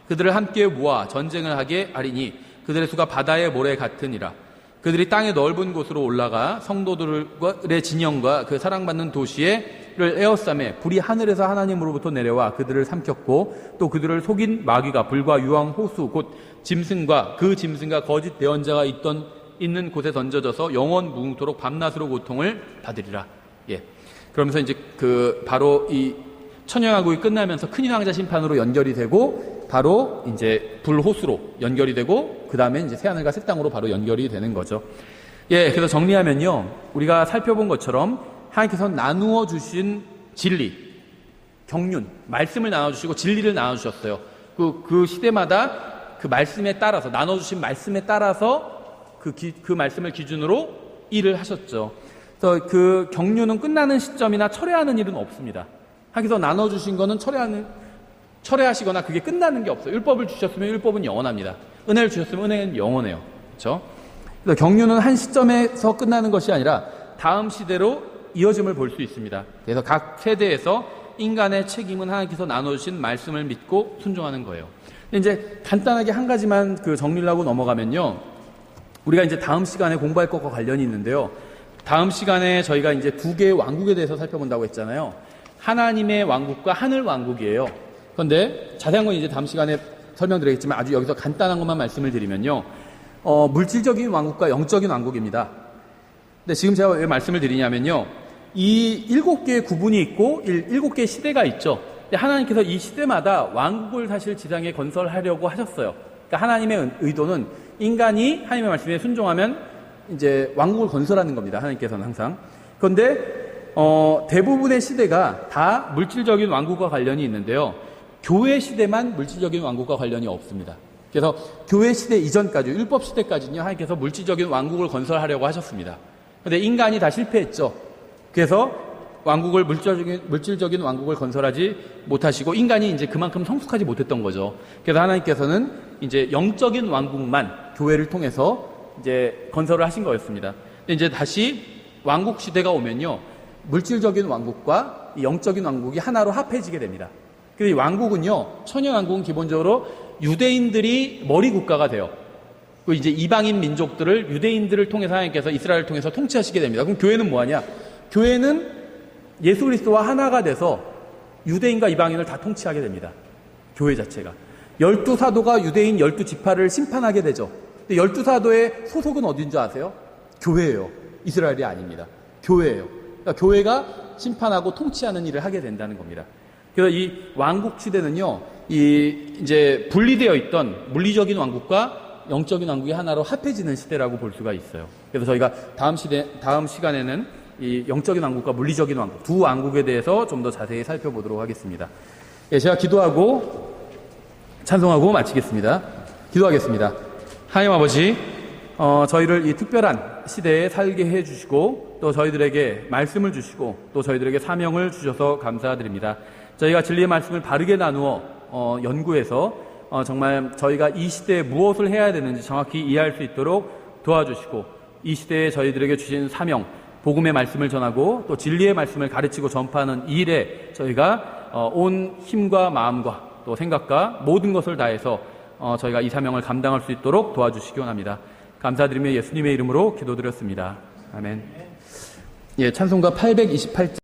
그들을 함께 모아 전쟁을 하게 하리니 그들의 수가 바다의 모래 같으니라. 그들이 땅의 넓은 곳으로 올라가 성도들의 진영과 그 사랑받는 도시를 에워싸매 불이 하늘에서 하나님으로부터 내려와 그들을 삼켰고 또 그들을 속인 마귀가 불과 유황 호수 곧 짐승과 그 짐승과 거짓 대언자가 있는 곳에 던져져서 영원 무궁토록 밤낮으로 고통을 받으리라. 예. 그러면서 이제 바로 이 천년왕국이 끝나면서 큰 왕자 심판으로 연결이 되고 바로 이제 불호수로 연결이 되고 그 다음에 이제 새하늘과 새 땅으로 바로 연결이 되는 거죠. 예, 그래서 정리하면요, 우리가 살펴본 것처럼 하나님께서 나누어 주신 진리, 경륜, 말씀을 나눠주시고 진리를 나눠주셨어요. 그 시대마다 그 말씀에 따라서 나눠주신 말씀에 따라서 그 말씀을 기준으로 일을 하셨죠. 그래서 그 경륜은 끝나는 시점이나 철회하는 일은 없습니다. 하기서 나눠주신 거는 철회하시거나 그게 끝나는 게 없어요. 율법을 주셨으면 율법은 영원합니다. 은혜를 주셨으면 은혜는 영원해요. 그렇죠? 그래서 경륜은 한 시점에서 끝나는 것이 아니라 다음 시대로 이어짐을 볼 수 있습니다. 그래서 각 세대에서 인간의 책임은 하나님께서 나눠주신 말씀을 믿고 순종하는 거예요. 근데 이제 간단하게 한 가지만 정리를 하고 넘어가면요. 우리가 이제 다음 시간에 공부할 것과 관련이 있는데요. 다음 시간에 저희가 이제 두 개의 왕국에 대해서 살펴본다고 했잖아요. 하나님의 왕국과 하늘 왕국이에요. 그런데 자세한 건 이제 다음 시간에 설명드리겠지만 아주 여기서 간단한 것만 말씀을 드리면요. 물질적인 왕국과 영적인 왕국입니다. 근데 지금 제가 왜 말씀을 드리냐면요. 이 7개의 구분이 있고 7개의 시대가 있죠. 근데 하나님께서 이 시대마다 왕국을 사실 지상에 건설하려고 하셨어요. 그러니까 하나님의 의도는 인간이 하나님의 말씀에 순종하면 이제 왕국을 건설하는 겁니다. 하나님께서는 항상. 그런데 대부분의 시대가 다 물질적인 왕국과 관련이 있는데요. 교회 시대만 물질적인 왕국과 관련이 없습니다. 그래서 교회 시대 이전까지, 율법 시대까지는요, 하나님께서 물질적인 왕국을 건설하려고 하셨습니다. 그런데 인간이 다 실패했죠. 그래서 물질적인 왕국을 건설하지 못하시고 인간이 이제 그만큼 성숙하지 못했던 거죠. 그래서 하나님께서는 이제 영적인 왕국만 교회를 통해서 이제 건설을 하신 거였습니다. 근데 이제 다시 왕국 시대가 오면요, 물질적인 왕국과 이 영적인 왕국이 하나로 합해지게 됩니다. 그래서 이 왕국은요, 천년 왕국은 기본적으로 유대인들이 머리 국가가 돼요. 그 이제 이방인 민족들을 유대인들을 통해서 하나님께서 이스라엘을 통해서 통치하시게 됩니다. 그럼 교회는 뭐하냐? 교회는 예수 그리스도와 하나가 돼서 유대인과 이방인을 다 통치하게 됩니다. 교회 자체가. 12사도가 유대인 12지파를 심판하게 되죠. 근데 12사도의 소속은 어딘 줄 아세요? 교회예요. 이스라엘이 아닙니다. 교회예요. 그러니까 교회가 심판하고 통치하는 일을 하게 된다는 겁니다. 그래서 이 왕국 시대는요, 이제 분리되어 있던 물리적인 왕국과 영적인 왕국이 하나로 합해지는 시대라고 볼 수가 있어요. 그래서 저희가 다음 시간에는 이 영적인 왕국과 물리적인 왕국, 두 왕국에 대해서 좀 더 자세히 살펴보도록 하겠습니다. 예, 제가 기도하고 찬송하고 마치겠습니다. 기도하겠습니다. 하나님 아버지, 저희를 이 특별한 시대에 살게 해주시고 또 저희들에게 말씀을 주시고 또 저희들에게 사명을 주셔서 감사드립니다. 저희가 진리의 말씀을 바르게 나누어 연구해서 정말 저희가 이 시대에 무엇을 해야 되는지 정확히 이해할 수 있도록 도와주시고 이 시대에 저희들에게 주신 사명, 복음의 말씀을 전하고 또 진리의 말씀을 가르치고 전파하는 이 일에 저희가 온 힘과 마음과 또 생각과 모든 것을 다해서 저희가 이 사명을 감당할 수 있도록 도와주시기 원합니다. 감사드리며 예수님의 이름으로 기도드렸습니다. 아멘. 예, 찬송가 828장